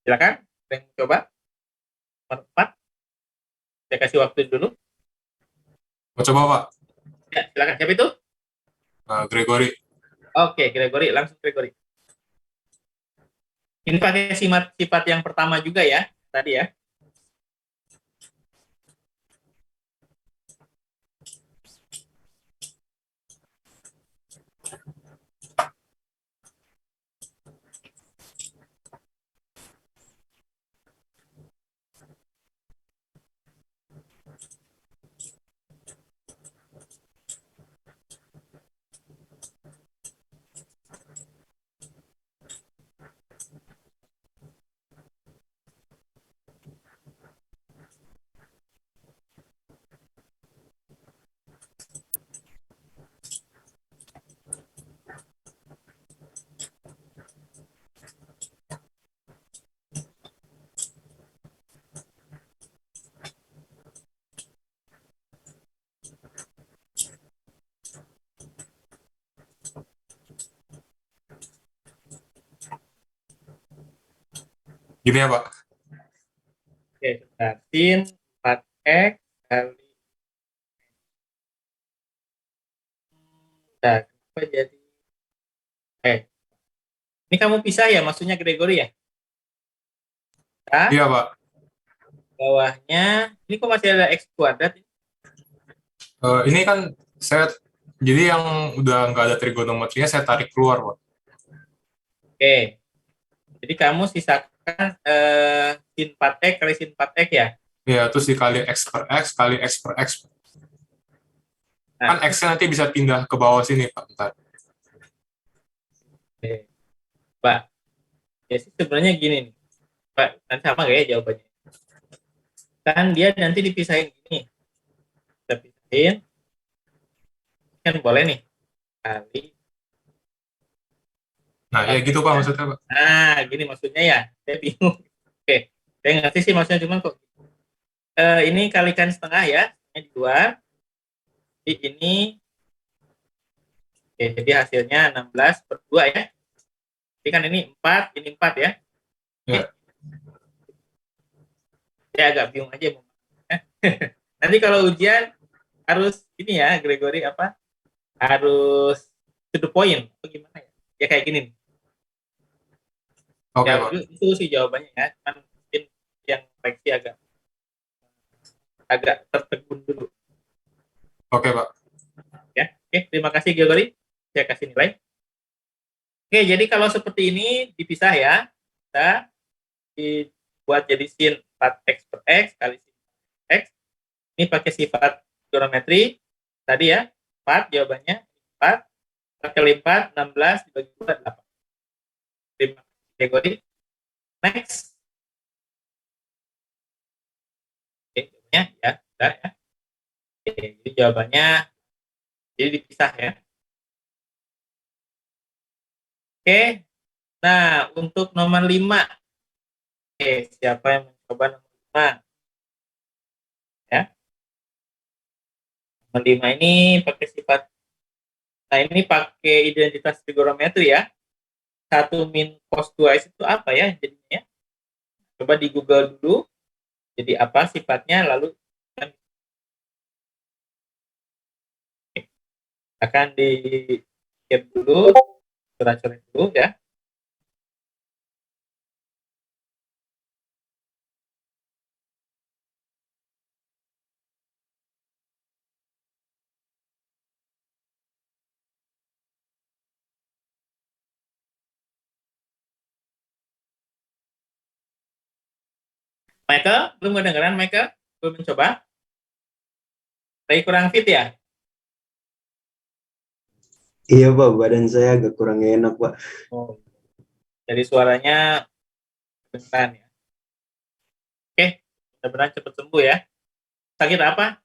Silakan, ada yang coba? Nomor 4, saya kasih waktu dulu. Mau coba Pak? Ya, silakan. Siapa itu? Gregory. Oke, Gregory, langsung Gregory. Ini pakai sifat yang pertama juga ya, tadi ya. Gini ya Pak. Oke, sebentar. Sin 4X kali. Nah, kenapa jadi? Ini kamu pisah ya, maksudnya Gregory ya? Nah, Iya Pak. bawahnya, ini kok masih ada X kuadrat? Ini kan saya, jadi yang udah nggak ada trigonometrinya saya tarik keluar Pak. Oke, jadi kamu sisakan sin 4X kali sin 4X ya? Ya, terus dikali X per X kali X per X. Nah, Kan X-nya nanti bisa pindah ke bawah sini Pak. Bentar. oke. Pak, ya sih sebenarnya gini nih. Pak, nanti sama gak ya jawabannya? Kan dia nanti dipisahin gini. Kita pisahin, kan boleh nih. Kali. Nah, ya gitu Pak maksudnya Pak. Nah, gini maksudnya ya. Saya bingung. Oke, saya ngerti sih maksudnya, cuman kok ini kalikan setengah ya, ini di luar. Jadi ini, oke, jadi hasilnya 16/2 ya. Jadi kan ini 4, ini 4 ya. Oke. Ya. Saya agak bingung aja. Nanti kalau ujian harus ini ya, Gregory apa? Harus to the point. Atau gimana ya? Ya kayak gini nih. Oke, Ya, Pak. itu sih jawabannya ya. Cuman mungkin yang koreksi agak tertegun dulu. Oke, Pak. Ya. Oke, terima kasih Gregory. Saya kasih nilai. Oke, jadi kalau seperti ini dipisah ya. Kita dibuat jadi sin 4x per x kali sin x. Ini pakai sifat trigonometri. Tadi ya, 4 jawabannya. 4 kali 4, 16 dibagi 2, 8. Terima kasih Gregory. Next. Oke, jawabannya ya, sudah ya. Oke, jadi jawabannya jadi dipisah ya. Oke. Nah, untuk nomor 5. Oke, siapa yang mencoba nomor 5? Ya. Nomor 5 ini pakai sifat. Nah, ini pakai identitas trigonometri ya. 1 min cos 2x itu apa ya jadinya ya? Coba di Google dulu. Jadi apa sifatnya, lalu akan di save dulu, coret-coret dulu ya. Michael, belum kedengeran Michael? Belum mencoba? Lagi kurang fit ya? Iya Pak, badan saya agak kurang enak Pak. Oh. Jadi suaranya kedengeran ya. Oke, mudah-mudahan cepat sembuh ya. Sakit apa?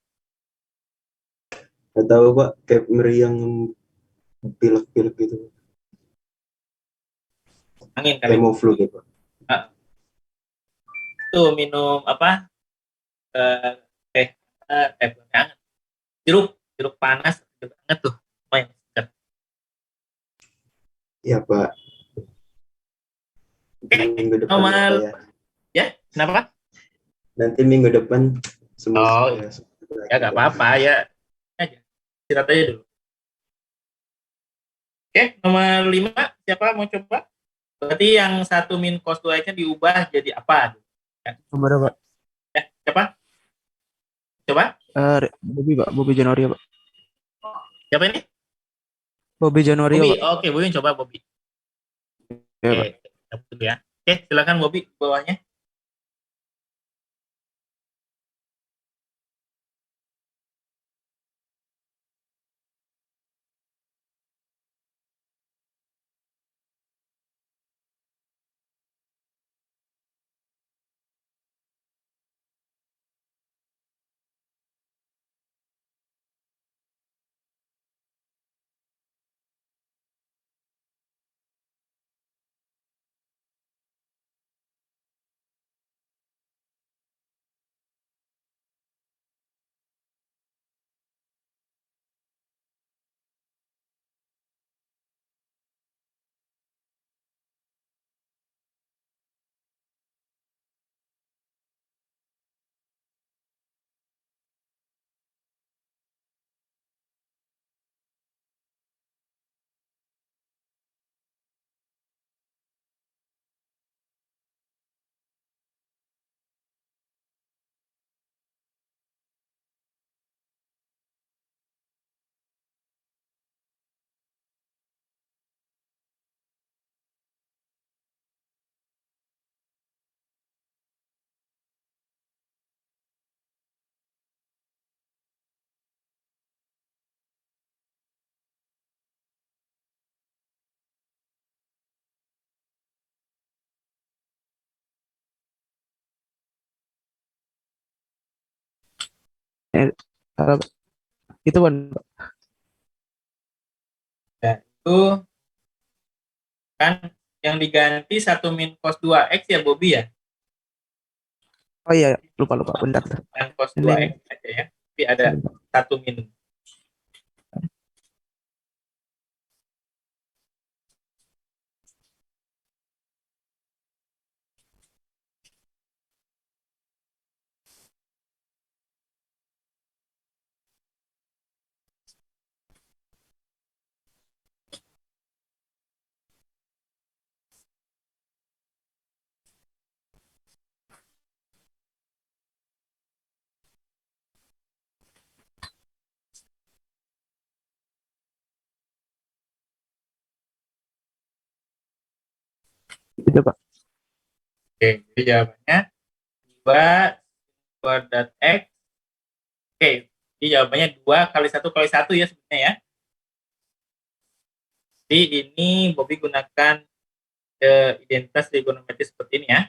Gak tahu Pak, kayak meriang pilek-pilek gitu. Angin kali. Kayak mau flu gitu Pak. Nah, tuh minum apa? Bukan hangat. Jeruk panas, jeruk hangat tuh. Lumayan segar. Iya Pak. Oke, Minggu depan nomor Pak ya. ya, kenapa? Nanti minggu depan semua Oh, ya nggak apa-apa ya. Aja. Istirahat aja dulu. Oke, nomor 5 siapa mau coba? Berarti yang 1 min cos 2x-nya diubah jadi apa? Ya. Nomor Pak. Ya, siapa? Coba. Bobby Pak, Bobby Januari Pak. Siapa ini? Bobby Januari Bobby. Pak. Oke, Bobby coba Bobby. Ya, Oke, Pak. cabut dulu ya. Oke, silakan Bobby bawahnya. Halo, Pak. Itu kan Pak. Ya, itu kan yang diganti 1 min cos 2x ya Bobby ya. Oh iya, lupa bentar. Tan cos Ini 2x aja ya. Tapi ada satu minus. itu Pak. Oke, jadi jawabannya 2 kuadrat X. Oke, jadi jawabannya 2 kali 1 kali 1 ya sebenarnya ya. Jadi ini Bobby gunakan identitas trigonometri seperti ini ya.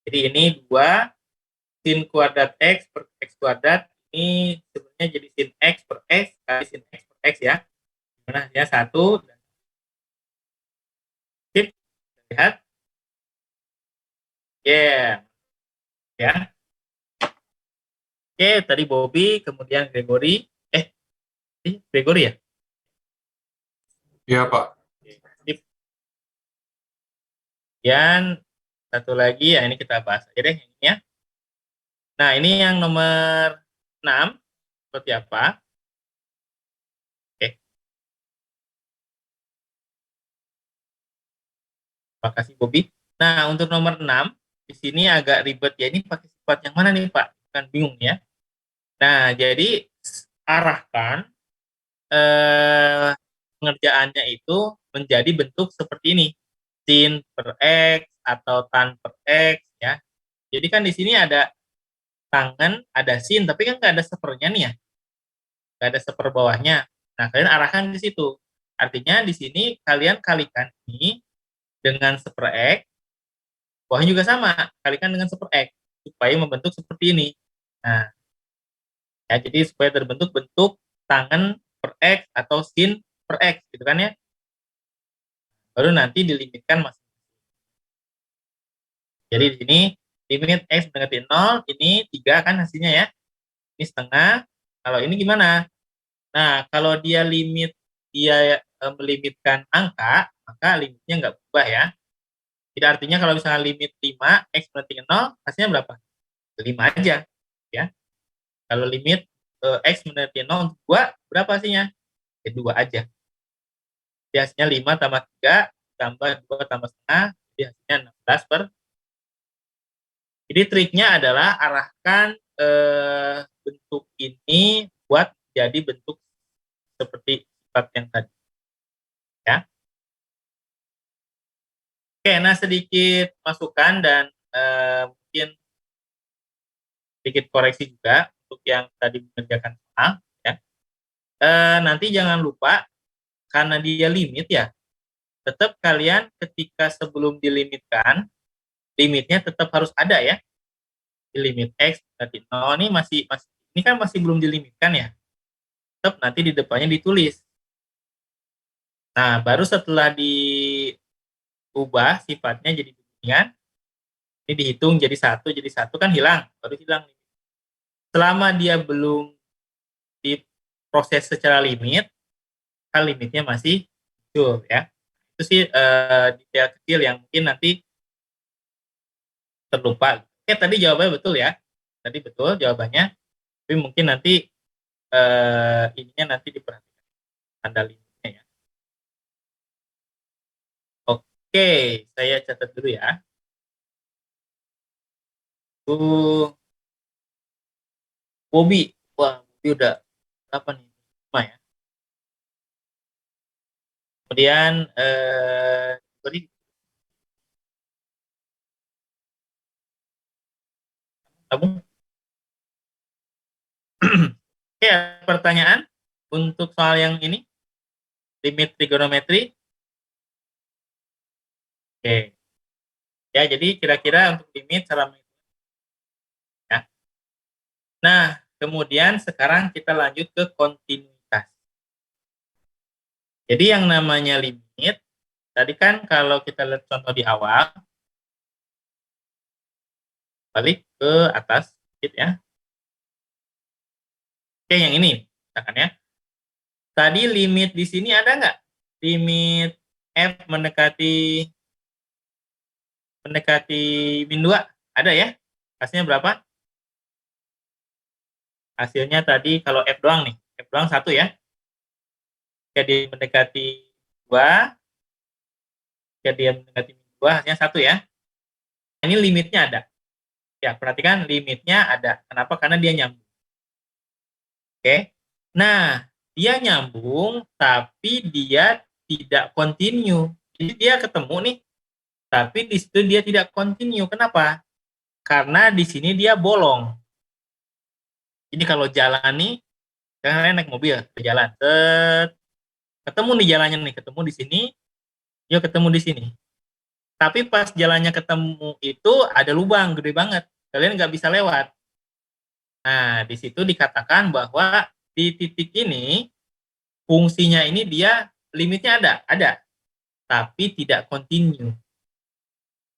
Jadi ini 2 sin kuadrat X per X kuadrat. Ini sebenarnya jadi sin X per X kali sin X per X ya. Dimana hasilnya 1. Sip, lihat. Yeah. Ya. Oke, tadi Bobby, kemudian Gregory. Gregory ya? Iya, Pak. Sip. Dan satu lagi, ya ini kita bahas aja deh ini ya. Nah, ini yang nomor 6, seperti apa? Oke. Terima kasih, Bobby. Nah, untuk nomor 6, di sini agak ribet ya. Ini pakai sifat yang mana nih, Pak? Kan bingung ya. Nah, jadi arahkan pengerjaannya itu menjadi bentuk seperti ini. Sin per X atau tan per X ya. Jadi kan di sini ada tangan, ada sin, tapi kan nggak ada sepernya nih ya. Nggak ada seper bawahnya. Nah, kalian arahkan ke situ. Artinya di sini kalian kalikan ini dengan seper X, bawahnya juga sama, kalikan dengan seper X, supaya membentuk seperti ini. Nah, ya, jadi supaya terbentuk bentuk tangan per X atau sin per X, gitu kan ya. Baru nanti dilimitkan masing-masing. Jadi di sini limit X mendekati 0, ini 3 kan hasilnya ya. Ini setengah. Kalau ini gimana? Nah, kalau dia melimitkan angka, maka limitnya nggak berubah ya. Jadi artinya kalau misalnya limit 5, X mendekati 0, hasilnya berapa? 5 aja. Ya. Kalau limit X mendekati 0 untuk 2, berapa hasilnya? Ya 2 aja. Jadi hasilnya 5 tambah 3, tambah 2 tambah setengah, jadi hasilnya 16 per. Jadi triknya adalah arahkan bentuk ini buat jadi bentuk seperti sifat yang tadi. Ya. Oke, nah sedikit masukan dan mungkin sedikit koreksi juga untuk yang tadi mengerjakan soal. Ya. Nanti jangan lupa, karena dia limit ya, tetap kalian ketika sebelum dilimitkan, limitnya tetap harus ada ya. Di limit X berarti 0 ini ini kan masih belum dilimitkan ya. Tetap nanti di depannya ditulis. Nah, baru setelah diubah sifatnya jadi beginian, ini dihitung jadi 1 kan hilang, baru hilang. Selama dia belum diproses secara limit, kan limitnya masih muncul ya. Itu sih detail kecil yang mungkin nanti terlupa. Oke, tadi jawabannya betul ya. Tadi betul jawabannya. Tapi mungkin nanti ininya nanti diperhatikan tanda limitnya ya. Oke, saya catat dulu ya. Bobby. Wah, Bobby udah apa nih? 5 ya. Kemudian tadi kamu. Oke, pertanyaan untuk soal yang ini, limit trigonometri. Oke. Ya, jadi kira-kira untuk limit cara ya. Nah, kemudian sekarang kita lanjut ke kontinuitas. Jadi yang namanya limit, tadi kan kalau kita lihat contoh di awal, balik ke atas sedikit ya. Oke, yang ini misalkan ya. Tadi limit di sini ada nggak? Limit F mendekati min 2? Ada ya? Hasilnya berapa? Hasilnya tadi kalau F doang nih. F doang 1 ya. Jadi mendekati 2. Jadi mendekati min 2 hasilnya 1 ya. Ini limitnya ada. Ya, perhatikan limitnya ada. Kenapa? Karena dia nyambung. Oke. Nah, dia nyambung tapi dia tidak continue. Jadi dia ketemu nih, tapi di situ dia tidak continue. Kenapa? Karena di sini dia bolong. Jadi kalau jalan nih, kalian naik mobil ke jalan, ketemu nih jalannya nih, ketemu di sini, yuk ketemu di sini. Tapi pas jalannya ketemu itu ada lubang gede banget, kalian nggak bisa lewat. Nah, di situ dikatakan bahwa di titik ini fungsinya ini dia limitnya ada, tapi tidak continue.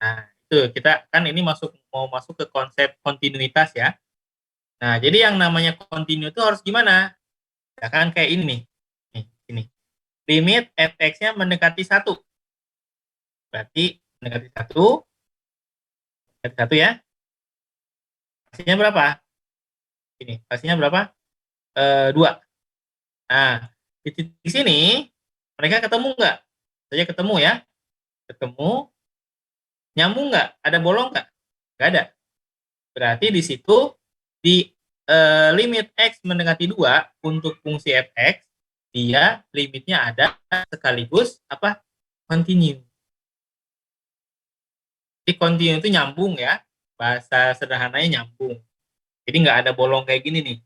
Nah, itu kita kan ini mau masuk ke konsep kontinuitas ya. Nah, jadi yang namanya continue itu harus gimana? Ya kan kayak ini nih. Nih, ini. Limit fx-nya mendekati 1. Berarti mendekati 1 ya. Hasilnya berapa? Ini, hasilnya berapa? 2. Nah, di titik sini mereka ketemu nggak? Saja ketemu ya. Ketemu. Nyambung nggak? Ada bolong nggak? Nggak ada. Berarti di situ di limit x mendekati 2 untuk fungsi fx, dia limitnya ada sekaligus apa? Continue. Jadi continue itu nyambung ya. Bahasa sederhananya nyambung. Jadi nggak ada bolong kayak gini nih.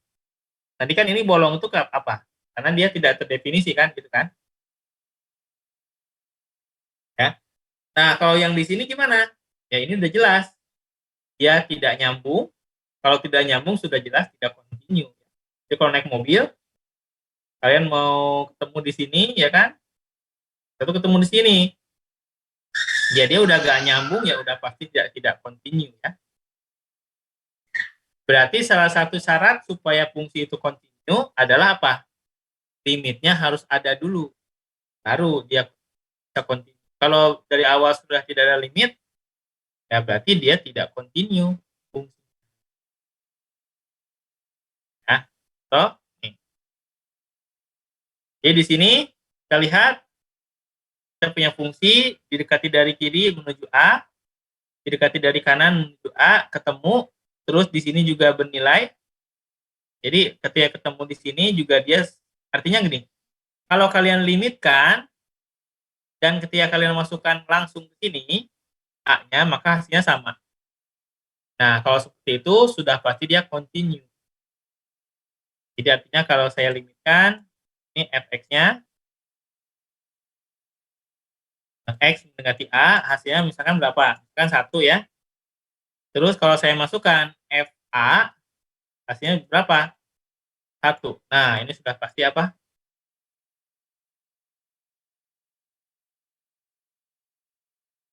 Tadi kan ini bolong itu apa? Karena dia tidak terdefinisi kan, gitu kan? Ya. Nah, kalau yang di sini gimana? Ya ini udah jelas. Dia tidak nyambung. Kalau tidak nyambung sudah jelas tidak continue. Jadi kalau naik mobil, kalian mau ketemu di sini, ya kan? Satu ketemu di sini. Ya dia udah gak nyambung, ya udah pasti tidak continue ya. Berarti salah satu syarat supaya fungsi itu continue adalah apa? Limitnya harus ada dulu. Baru dia bisa continue. Kalau dari awal sudah tidak ada limit, ya berarti dia tidak continue fungsi. Nah, so, nih. Jadi di sini kita lihat kita punya fungsi didekati dari kiri menuju A, didekati dari kanan menuju A, ketemu, terus di sini juga bernilai. Jadi ketika ketemu di sini juga dia artinya gini. Kalau kalian limitkan dan ketika kalian masukkan langsung ke sini A-nya, maka hasilnya sama. Nah, kalau seperti itu sudah pasti dia continue. Jadi artinya kalau saya limitkan ini fx-nya X mendekati A, hasilnya misalkan berapa? Misalkan 1 ya. Terus kalau saya masukkan FA, hasilnya berapa? 1. Nah, ini sudah pasti apa?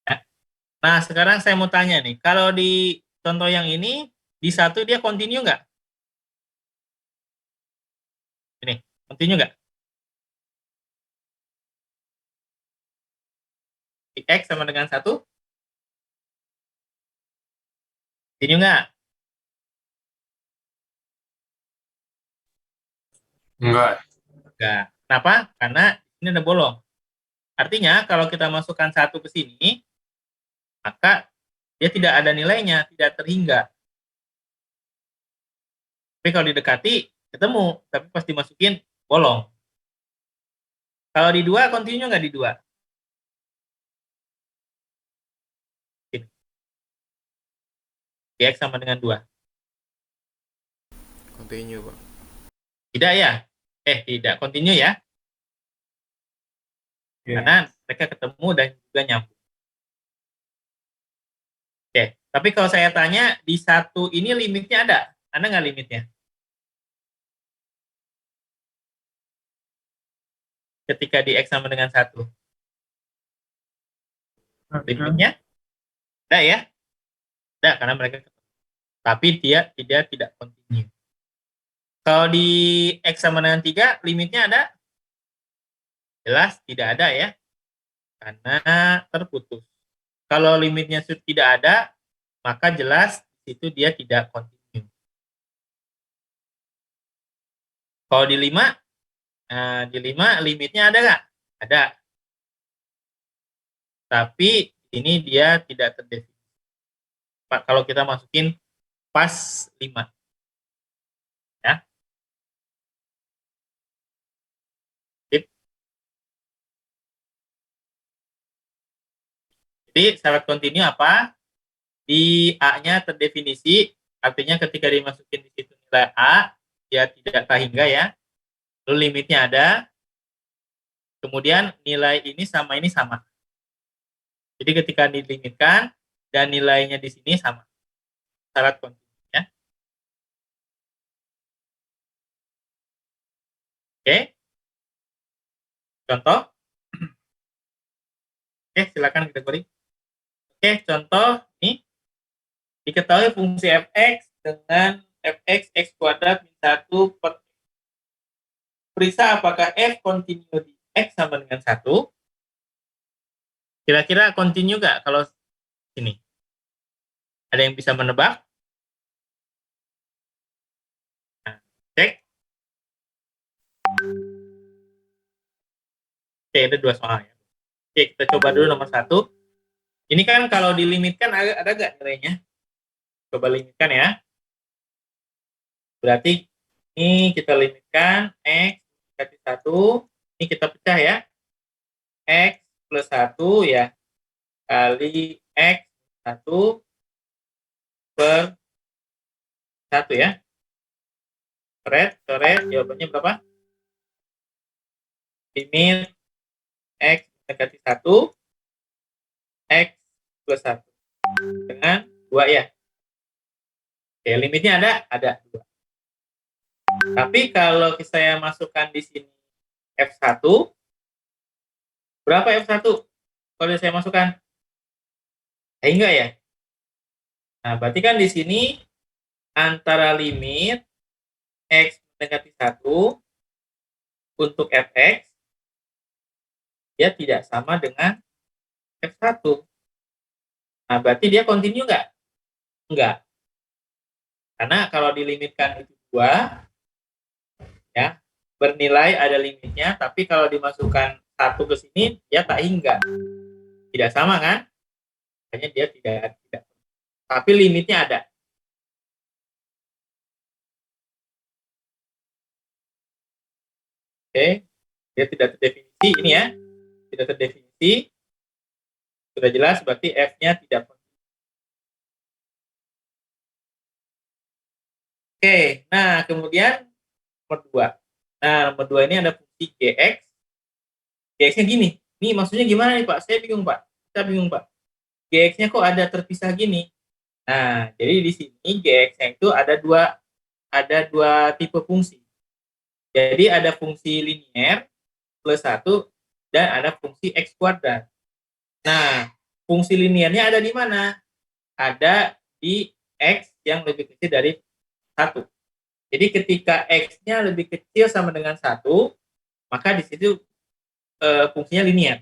Ya. Nah, sekarang saya mau tanya nih, kalau di contoh yang ini, di 1 dia continue nggak? Ini, continue nggak? Di X sama dengan 1? Continue nggak? Enggak. Enggak. Kenapa? Karena ini ada bolong. Artinya kalau kita masukkan 1 ke sini, maka dia tidak ada nilainya, tidak terhingga. Tapi kalau didekati, ketemu. Tapi pas dimasukin, bolong. Kalau di 2, continue nggak di 2? X sama dengan 2. Continue, Pak. Tidak ya? Tidak. Continue ya? Ya. Karena mereka ketemu dan juga nyambung. Oke. Tapi kalau saya tanya, di 1 ini limitnya ada? Ada nggak limitnya? Ketika di X sama dengan 1. Limitnya? Ada ya? Ada, karena mereka ketemu. tapi dia tidak kontinu. Kalau di X sama dengan 3, limitnya ada? Jelas tidak ada ya, karena terputus. Kalau limitnya sudah tidak ada, maka jelas itu dia tidak kontinu. Kalau di 5, di 5 limitnya ada nggak? Ada. Tapi ini dia tidak terdefinisi. Kalau kita masukin pas 5. Ya. Sip. Jadi syarat kontinu apa? Di A-nya terdefinisi, artinya ketika dimasukin di situ nilai A, dia tidak hingga ya. Lalu limitnya ada. Kemudian nilai ini sama. Jadi ketika dilimitkan dan nilainya di sini sama. Syarat kontinu ya. Oke. Contoh. Oke, silakan Gregory. Oke, contoh ini diketahui fungsi fx dengan fx x kuadrat min 1 per periksa apakah f kontinu di x sama dengan 1. Kira-kira kontinu nggak kalau ini? Ada yang bisa menebak? Nah, cek. Oke, ada 2 soal ya. Oke, kita coba dulu nomor 1. Ini kan kalau dilimitkan ada nggak nilainya? Coba limitkan ya. Berarti ini kita limitkan x dikali 1. Ini kita pecah ya. X plus 1 ya. Kali x 1 per 1 ya. Coret, jawabannya berapa? Limit x mendekati 1, x plus 1. Dengan 2 ya. Oke, limitnya ada 2. Tapi kalau saya masukkan di sini F1, berapa F1? Kalau saya masukkan? Enggak ya? Nah, berarti kan di sini antara limit X mendekati 1 untuk Fx, dia tidak sama dengan F1. Nah, berarti dia kontinu nggak? Enggak. Karena kalau dilimitkan itu 2, ya, bernilai ada limitnya, tapi kalau dimasukkan 1 ke sini, dia tak hingga. Tidak sama kan? Hanya dia tidak. Tapi limitnya ada. Oke, dia tidak terdefinisi ini ya. Tidak terdefinisi. Sudah jelas berarti F-nya tidak kontinu. Oke, nah kemudian nomor 2. Nah, nomor 2 ini ada fungsi Gx. Gx-nya gini. Ini maksudnya gimana nih Pak? Saya bingung Pak. Kita bingung Pak. Gx-nya kok ada terpisah gini? Nah, jadi di sini Gx-nya itu ada dua tipe fungsi. Jadi ada fungsi linier plus 1 dan ada fungsi x kuadrat. Nah, fungsi liniernya ada di mana? Ada di x yang lebih kecil dari 1. Jadi ketika x-nya lebih kecil sama dengan 1, maka di situ fungsinya linier.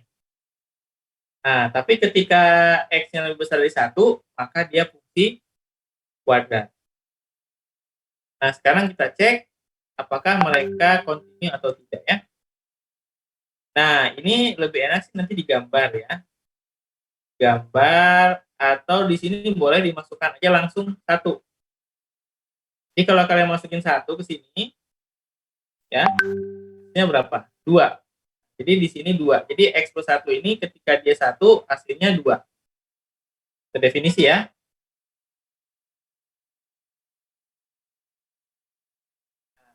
Nah, tapi ketika x-nya lebih besar dari 1, maka dia fungsi kuadrat. Nah, sekarang kita cek apakah mereka kontinu atau tidak ya. Nah, ini lebih enak sih nanti digambar ya. Gambar atau di sini boleh dimasukkan aja langsung 1. Jadi kalau kalian masukin 1 ke sini, ya, hasilnya berapa? 2. Jadi di sini 2. Jadi X plus 1 ini ketika dia 1, hasilnya 2. Terdefinisi ya.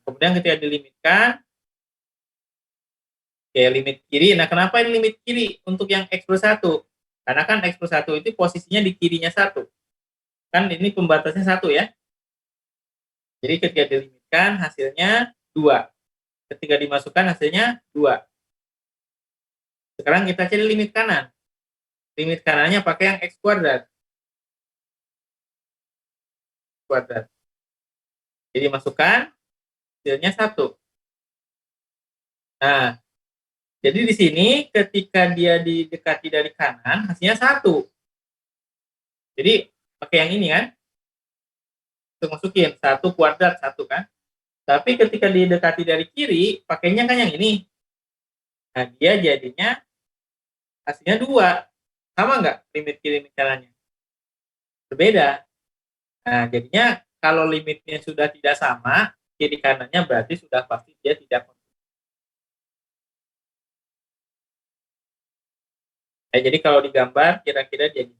Kemudian ketika dilimitkan, oke, limit kiri. Nah, kenapa ini limit kiri untuk yang X plus 1? Karena kan X plus 1 itu posisinya di kirinya 1. Kan ini pembatasnya 1 ya. Jadi ketika dilimitkan hasilnya 2. Ketika dimasukkan hasilnya 2. Sekarang kita cari limit kanan. Limit kanannya pakai yang X kuadrat. kuadrat. Jadi masukkan, hasilnya 1. Nah, jadi di sini ketika dia didekati dari kanan, hasilnya 1. Jadi pakai yang ini kan, untuk masukin 1 kuadrat 1 kan. Tapi ketika didekati dari kiri, pakainya kan yang ini. Nah, dia jadinya hasilnya 2. Sama nggak limit kiri limit kanannya? Berbeda. Nah, jadinya kalau limitnya sudah tidak sama, kiri kanannya berarti sudah pasti dia tidak kontinu. Nah, jadi kalau digambar kira-kira jadi.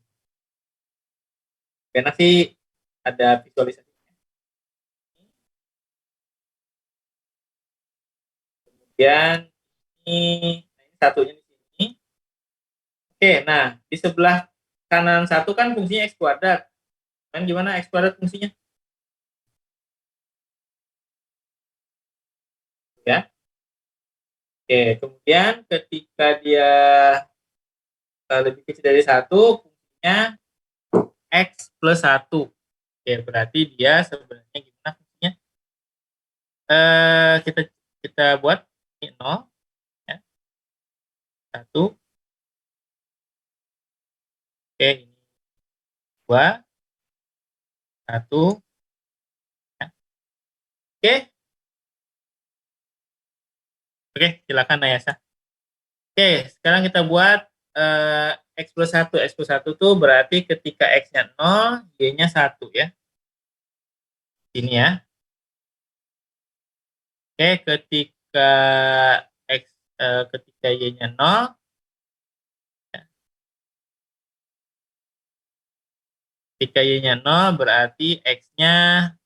Karena sih ada visualisasi. Kemudian ini satunya di sini. Oke, nah di sebelah kanan 1 kan fungsinya x kuadrat. Kan gimana x kuadrat fungsinya? Ya. Oke, kemudian ketika dia lebih kecil dari 1, fungsinya x plus 1. Oke, berarti dia sebenarnya gimana fungsinya? Kita buat ini 0, ya. 1. Oke, ini 2, 1. Ya. Oke, silakan Nayasa. Oke, sekarang kita buat x plus 1. X plus 1 tuh berarti ketika x-nya 0, y-nya 1 ya. Ini ya. Oke, ketika ketika y-nya 0, ya. Ketika y-nya 0 berarti x-nya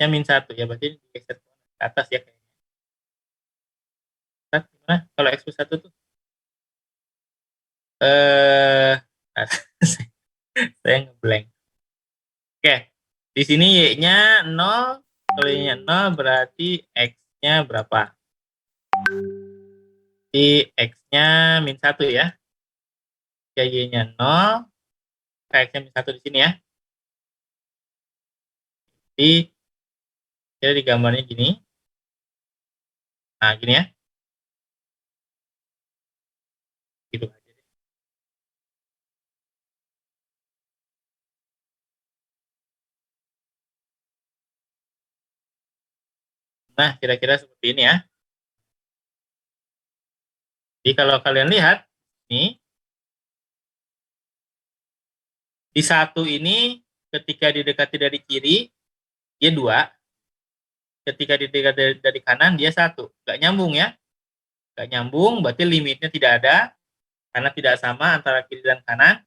min 1 ya, berarti digeser ke atas ya kayaknya. Nah, gimana kalau x plus 1 tuh? Saya ngeblank. Oke, di sini y-nya 0, kalau y-nya 0 berarti x-nya berapa? Di x-nya min 1 ya. Ya, y-nya 0, x-nya min 1 di sini ya. Jadi gambarnya gini. Nah, gini ya. Gitu aja. Nah, kira-kira seperti ini ya. Jadi kalau kalian lihat, ini di 1 ini ketika didekati dari kiri, dia 2. Ketika didekati dari kanan, dia 1. Nggak nyambung ya. Nggak nyambung, berarti limitnya tidak ada, karena tidak sama antara kiri dan kanan,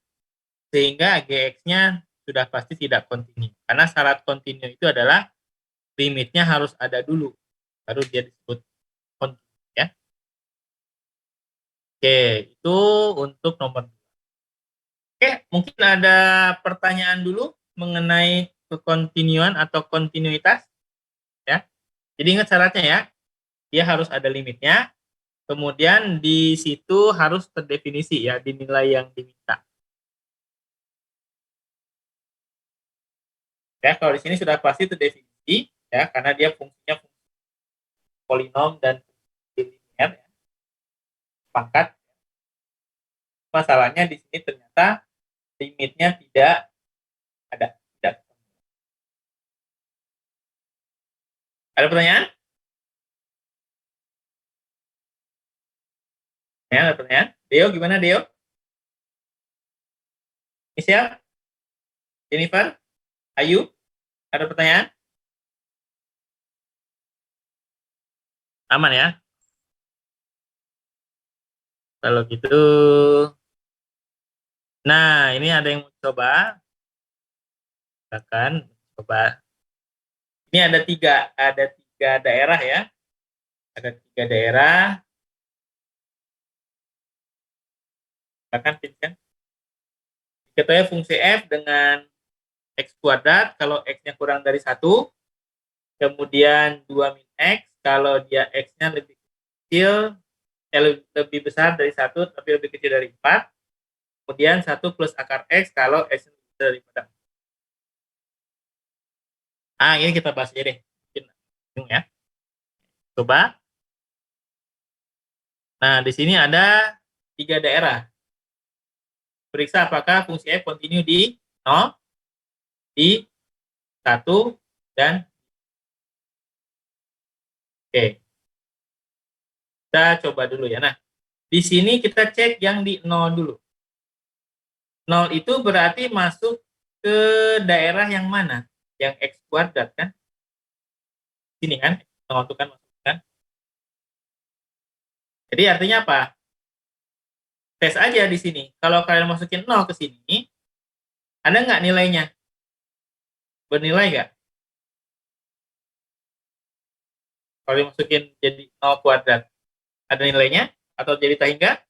sehingga gx-nya sudah pasti tidak kontinu. Karena syarat kontinu itu adalah limitnya harus ada dulu, baru dia disebut kontinu ya. Oke, itu untuk nomor 2. Oke, mungkin ada pertanyaan dulu mengenai kekontinuan atau kontinuitas ya. Jadi ingat syaratnya ya, dia harus ada limitnya, kemudian di situ harus terdefinisi ya, dinilai yang diminta. Ya, kalau di sini sudah pasti terdefinisi ya, karena dia fungsinya fungsi polinom dan fungsi linear ya. Pangkat. Masalahnya di sini ternyata limitnya tidak ada. Tidak. Ada pertanyaan? Ya, ada pertanyaan? Deo, gimana Deo? Michelle? Jennifer? Ayu? Ada pertanyaan? Aman ya? Kalau gitu, nah ini ada yang mau coba, silakan coba. Ini ada tiga daerah ya, ada 3 daerah. Silakan Vincent. Diketahui fungsi f dengan x kuadrat kalau x-nya kurang dari 1, kemudian 2 min x kalau dia x-nya lebih kecil, lebih besar dari 1 tapi lebih kecil dari 4, kemudian 1 plus akar x kalau x lebih besar daripada 4. Ini kita bahas aja deh. Mungkin bingung ya. Coba. Nah, di sini ada 3 daerah. Periksa apakah fungsi f kontinu di 0, di 1, dan oke. Kita coba dulu ya. Nah, di sini kita cek yang di 0 dulu. 0 itu berarti masuk ke daerah yang mana? Yang X kuadrat kan? Sini kan? 0 itu kan masuk kan? Jadi artinya apa? Tes aja di sini. Kalau kalian masukin 0 ke sini, ada nggak nilainya? Bernilai nggak? Kalau dimasukin jadi 0 kuadrat, ada nilainya? Atau jadi tahingga?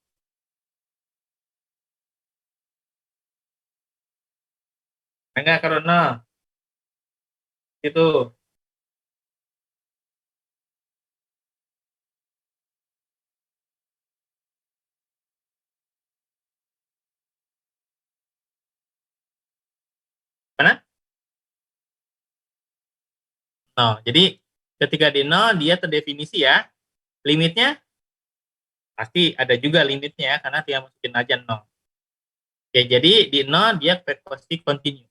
Enggak, kalau 0. Itu. Mana? 0. Jadi ketika di 0 dia terdefinisi ya. Limitnya pasti ada juga limitnya ya, karena dia masukin aja 0. Oke, jadi di 0 dia pasti continue.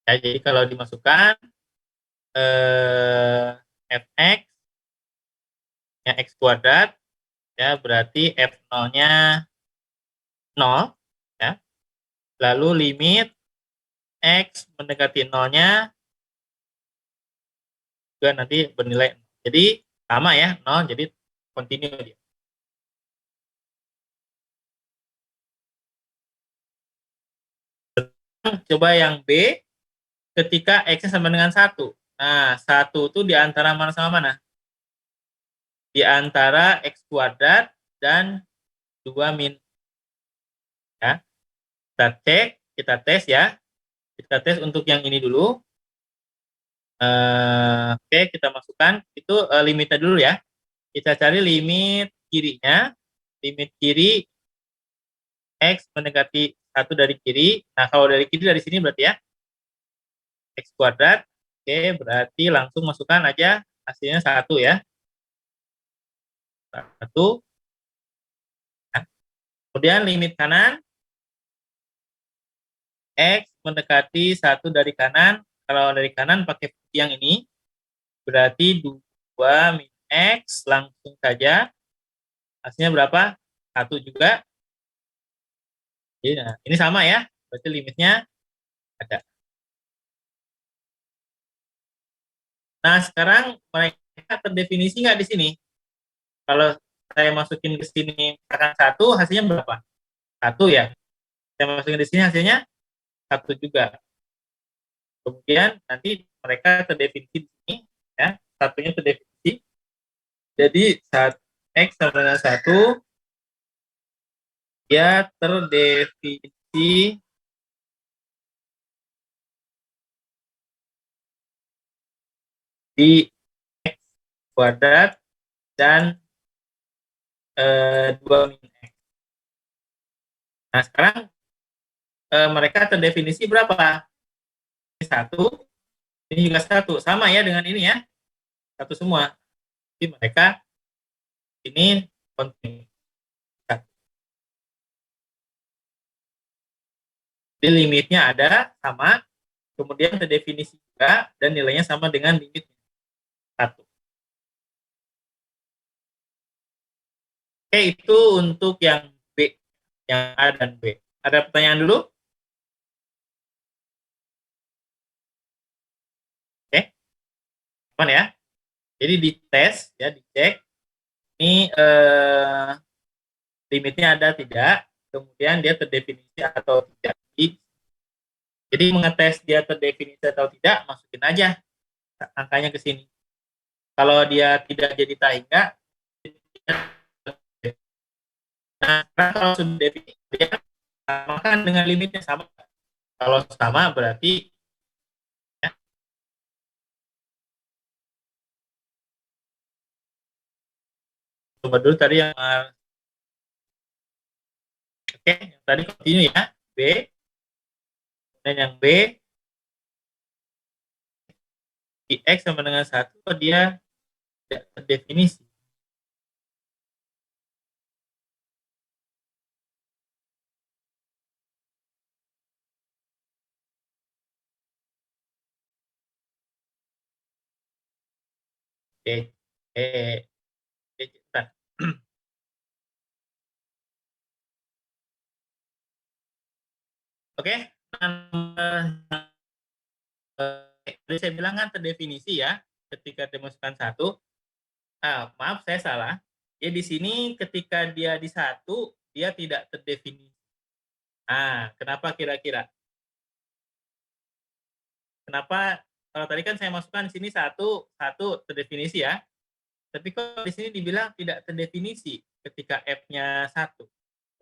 Ya, jadi kalau dimasukkan fx ya x kuadrat ya berarti f0-nya 0 ya. Lalu limit x mendekati 0-nya juga nanti bernilai 0. Jadi sama ya, 0, jadi continue dia. Coba yang B, ketika X-nya sama dengan 1. Nah, 1 itu di antara mana sama mana? Di antara X kuadrat dan 2 min. Ya. Kita cek, kita tes ya. Kita tes untuk yang ini dulu. Oke, kita masukkan. Itu limitnya dulu ya. Kita cari limit kirinya. Limit kiri X mendekati 1 dari kiri. Nah, kalau dari kiri dari sini berarti ya X kuadrat. Oke, berarti langsung masukkan aja hasilnya 1 ya. 1. Nah, kemudian limit kanan X mendekati 1 dari kanan. Kalau dari kanan pakai fungsi yang ini berarti 2 min X, langsung saja hasilnya berapa? 1 juga. Jadi, nah, ini sama ya, berarti limitnya ada. Nah, sekarang mereka terdefinisi nggak di sini? Kalau saya masukin ke sini misalkan 1, hasilnya berapa? 1 ya. Saya masukin di sini hasilnya 1 juga. Kemudian nanti mereka terdefinisi di sini ya, satunya terdefinisi. Jadi saat X sama dengan 1 dia terdefinisi di X kuadrat dan 2 min X. Nah, sekarang mereka terdefinisi berapa? Ini 1, ini juga 1. Sama ya dengan ini ya. 1 semua. Jadi mereka ini continue. Jadi limitnya ada, sama. Kemudian terdefinisi juga, dan nilainya sama dengan limit 1. Oke, itu untuk yang B. Yang A dan B. Ada pertanyaan dulu? Oke. Aman ya? Jadi dites, ya, dicek. Ini limitnya ada tidak, kemudian dia terdefinisi atau tidak. Jadi mengetes dia terdefinisi atau tidak, masukin aja angkanya ke sini. Kalau dia tidak jadi tahingga, nah kalau sudah definisi, dia samakan dengan limitnya sama. Kalau sama berarti ya. Coba dulu tadi yang oke, yang tadi continue ya, B. Dan yang B di X sama dengan 1 dia tidak terdefinisi. Oke, bentar. Oke, tadi saya bilang kan terdefinisi ya, ketika dimasukkan 1. Maaf saya salah. Ya di sini ketika dia di 1, dia tidak terdefinisi. Kenapa kira-kira? Kenapa kalau tadi kan saya masukkan di sini 1 terdefinisi ya. Tapi kok di sini dibilang tidak terdefinisi ketika F-nya 1.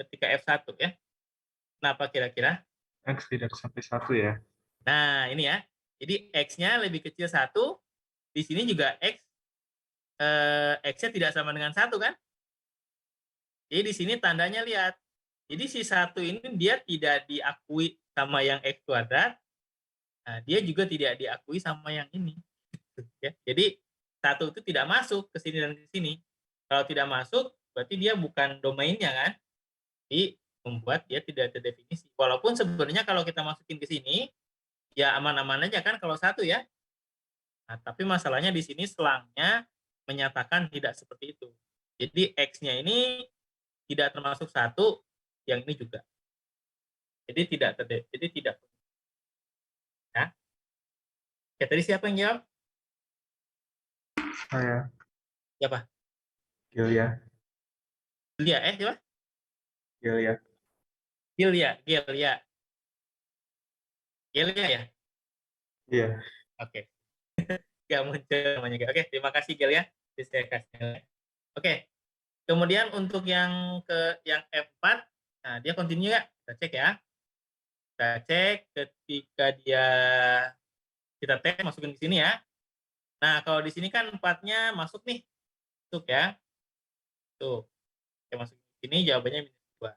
Ketika F1 ya. Kenapa kira-kira? X tidak sampai 1 ya. Nah, ini ya. Jadi X-nya lebih kecil 1. Di sini juga X-nya tidak sama dengan 1 kan? Jadi di sini tandanya lihat. Jadi si 1 ini dia tidak diakui sama yang X kuadrat. Nah, dia juga tidak diakui sama yang ini. Ya. Jadi 1 itu tidak masuk ke sini dan ke sini. Kalau tidak masuk, berarti dia bukan domainnya kan? Jadi membuat dia tidak terdefinisi. Walaupun sebenarnya kalau kita masukin ke sini, ya aman-aman aja kan kalau 1 ya. Nah, tapi masalahnya di sini selangnya menyatakan tidak seperti itu. Jadi X-nya ini tidak termasuk 1, yang ini juga. Jadi tidak ya. Oke, tadi siapa yang jawab? Saya. Siapa? Gilia. Gilia, siapa? Gilia. Gilia ya? Iya. Oke. Nggak muncul namanya. Oke, terima kasih Gilia. Jadi saya kasih. Oke. Kemudian untuk yang F4, nah dia continue ya. Kita cek ya. Kita cek ketika kita tes masukin ke sini ya. Nah, kalau di sini kan 4-nya masuk nih. Masuk ya. Tuh. Kita masukin ke sini jawabannya -2.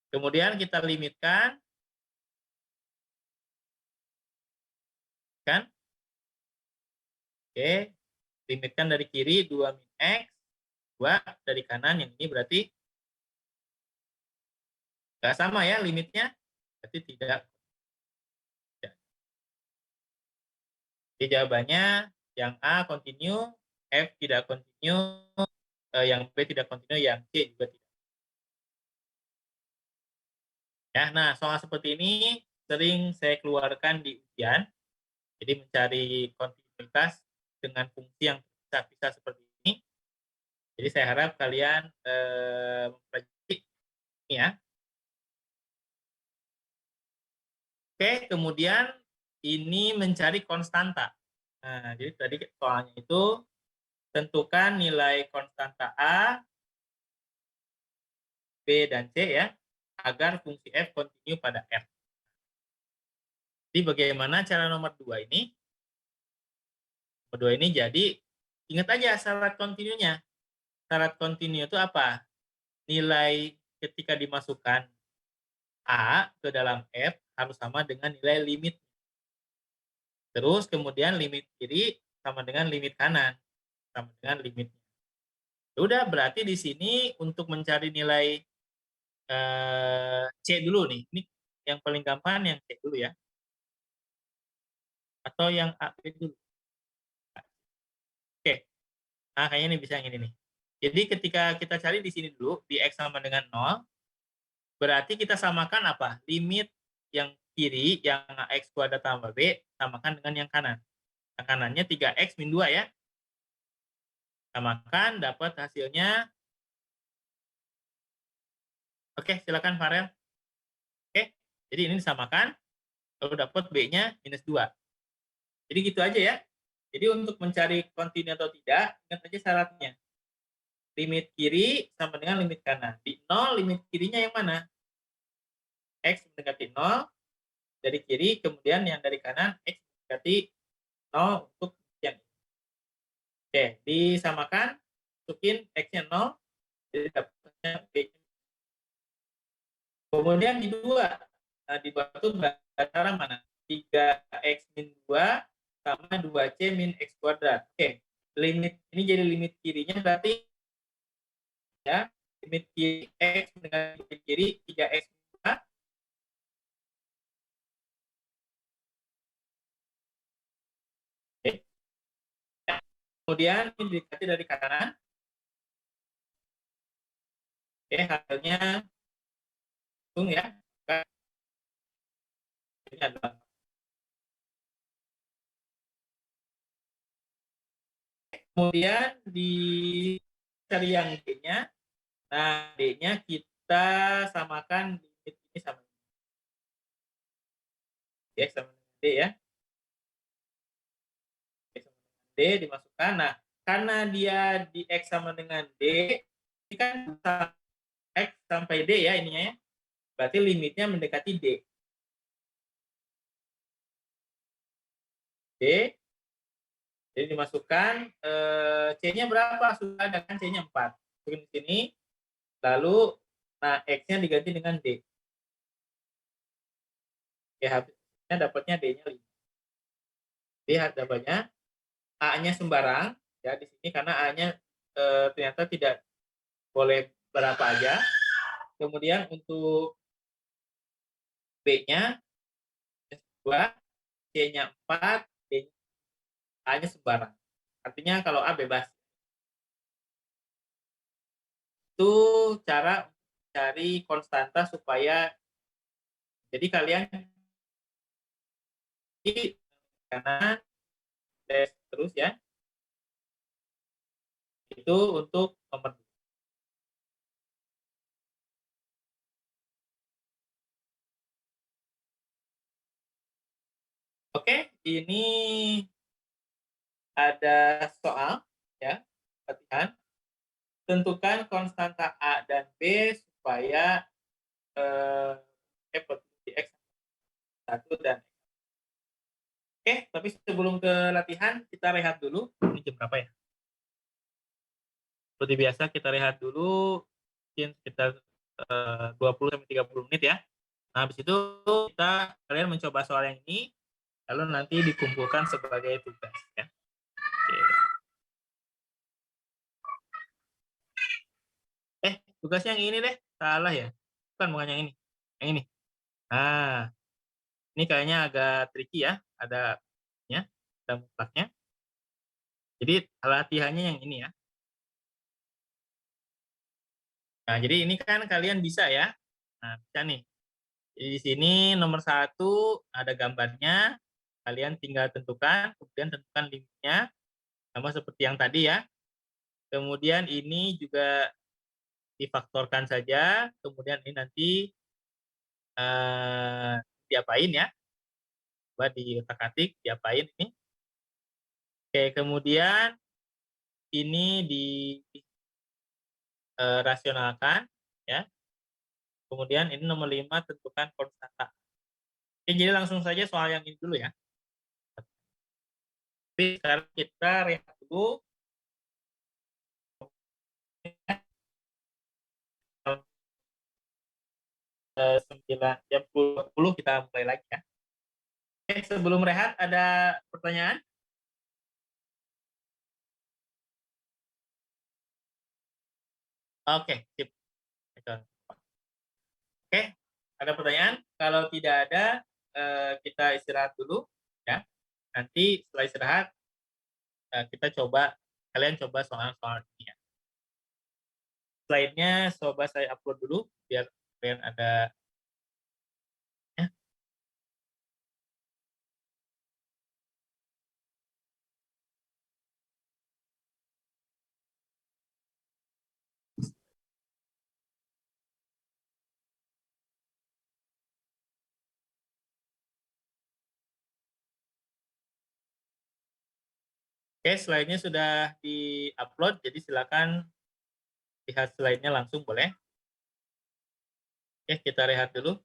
Kemudian kita limitkan kan? Oke. Limitkan dari kiri 2 min X, 2 dari kanan, yang ini berarti nggak sama ya limitnya, berarti tidak. Jadi jawabannya yang A continue, F tidak continue, yang B tidak continue, yang C juga tidak. Ya, nah soal seperti ini sering saya keluarkan di ujian. Jadi mencari kontinuitas dengan fungsi yang terpisah-pisah seperti ini. Jadi saya harap kalian mempelajari ini ya. Oke, kemudian ini mencari konstanta. Nah, jadi tadi soalnya itu tentukan nilai konstanta A, B, dan C ya, agar fungsi F continue pada F. Jadi bagaimana cara nomor 2 ini? Nomor 2 ini jadi, ingat aja syarat kontinunya. Syarat kontinu itu apa? Nilai ketika dimasukkan A ke dalam F harus sama dengan nilai limit. Terus kemudian limit kiri sama dengan limit kanan. Sama dengan limitnya. Udah, berarti di sini untuk mencari nilai C dulu nih. Ini yang paling gampang yang C dulu ya. Atau yang A dulu. Oke. Nah, kayaknya ini bisa yang ini nih. Jadi ketika kita cari di sini dulu, di X sama dengan 0, berarti kita samakan apa? Limit yang kiri, yang X kuadrat tambah B, samakan dengan yang kanan. Yang kanannya 3X min 2 ya. Samakan, dapat hasilnya. Oke, silakan Farel. Oke, jadi ini disamakan, lalu dapat B-nya minus 2. Jadi gitu aja ya. Jadi untuk mencari kontinu atau tidak, ingat aja syaratnya. Limit kiri sama dengan limit kanan. Di 0, limit kirinya yang mana? X mendekati 0 dari kiri, kemudian yang dari kanan X mendekati 0 untuk yang ini. Oke, disamakan, masukin X-nya 0, jadi dapatnya B. Kemudian di 2, nah di 2 itu cara mana? 3X min 2 sama 2C min X kuadrat. Oke, limit ini jadi limit kirinya berarti ya, limit kiri X dengan limit kiri 3X. Oke. Kemudian ini didekati dari kanan. Oke, hasilnya hitung ya. Ini adalah kemudian di cari yang D-nya. Nah, D-nya kita samakan limit ini sama ini. Oke, sama dengan D ya. Oke, sama dengan D dimasukkan. Nah, karena dia di X sama dengan D, ini kan X sampai D ya ininya ya. Berarti limitnya mendekati D. D. Jadi dimasukkan C-nya berapa? Sudah ada kan C-nya 4. Masukin di sini. Lalu nah X-nya diganti dengan D. Oke, habisnya dapatnya D-nya 5. Lihat dapatnya A-nya sembarang ya di sini karena A-nya ternyata tidak boleh berapa aja. Kemudian untuk B-nya 2, C-nya 4, D-nya A-nya sembarang. Artinya kalau A bebas. Itu cara cari konstanta supaya jadi kalian di kanan terus ya. Itu untuk nomor 2. Oke, ini ada soal ya, latihan. Tentukan konstanta A dan B supaya potensi X 1 dan X. Oke, tapi sebelum ke latihan, kita rehat dulu. Ini jam berapa ya? Seperti biasa, kita rehat dulu. Mungkin sekitar 20-30 menit ya. Nah, habis itu kalian mencoba soal yang ini, lalu nanti dikumpulkan sebagai tugas ya. Oke. Tugasnya yang ini deh. Salah ya? Bukan yang ini. Yang ini. Nah, ini kayaknya agak tricky ya. Ada mutlaknya. Jadi latihannya yang ini ya. Nah, jadi ini kan kalian bisa ya. Nah, bisa nih. Jadi di sini nomor 1 ada gambarnya. Kalian tinggal tentukan, kemudian tentukan limitnya. Sama seperti yang tadi ya. Kemudian ini juga difaktorkan saja. Kemudian ini nanti diapain ya. Coba diotak-atik, diapain ini. Oke, kemudian ini rasionalkan ya. Kemudian ini nomor 5 tentukan konstanta. Oke, jadi langsung saja soal yang ini dulu ya. Tapi sekarang kita rehat dulu. Jam 10 kita mulai lagi ya. Oke, sebelum rehat ada pertanyaan? Oke, sip. Oke, ada pertanyaan? Kalau tidak ada, kita istirahat dulu ya. Nanti setelah istirahat, kalian coba soal-soal ini ya. Slide-nya coba saya upload dulu biar kalian ada ya. Oke, slide-nya sudah di-upload, jadi silakan lihat slide-nya langsung boleh. Oke, kita rehat dulu.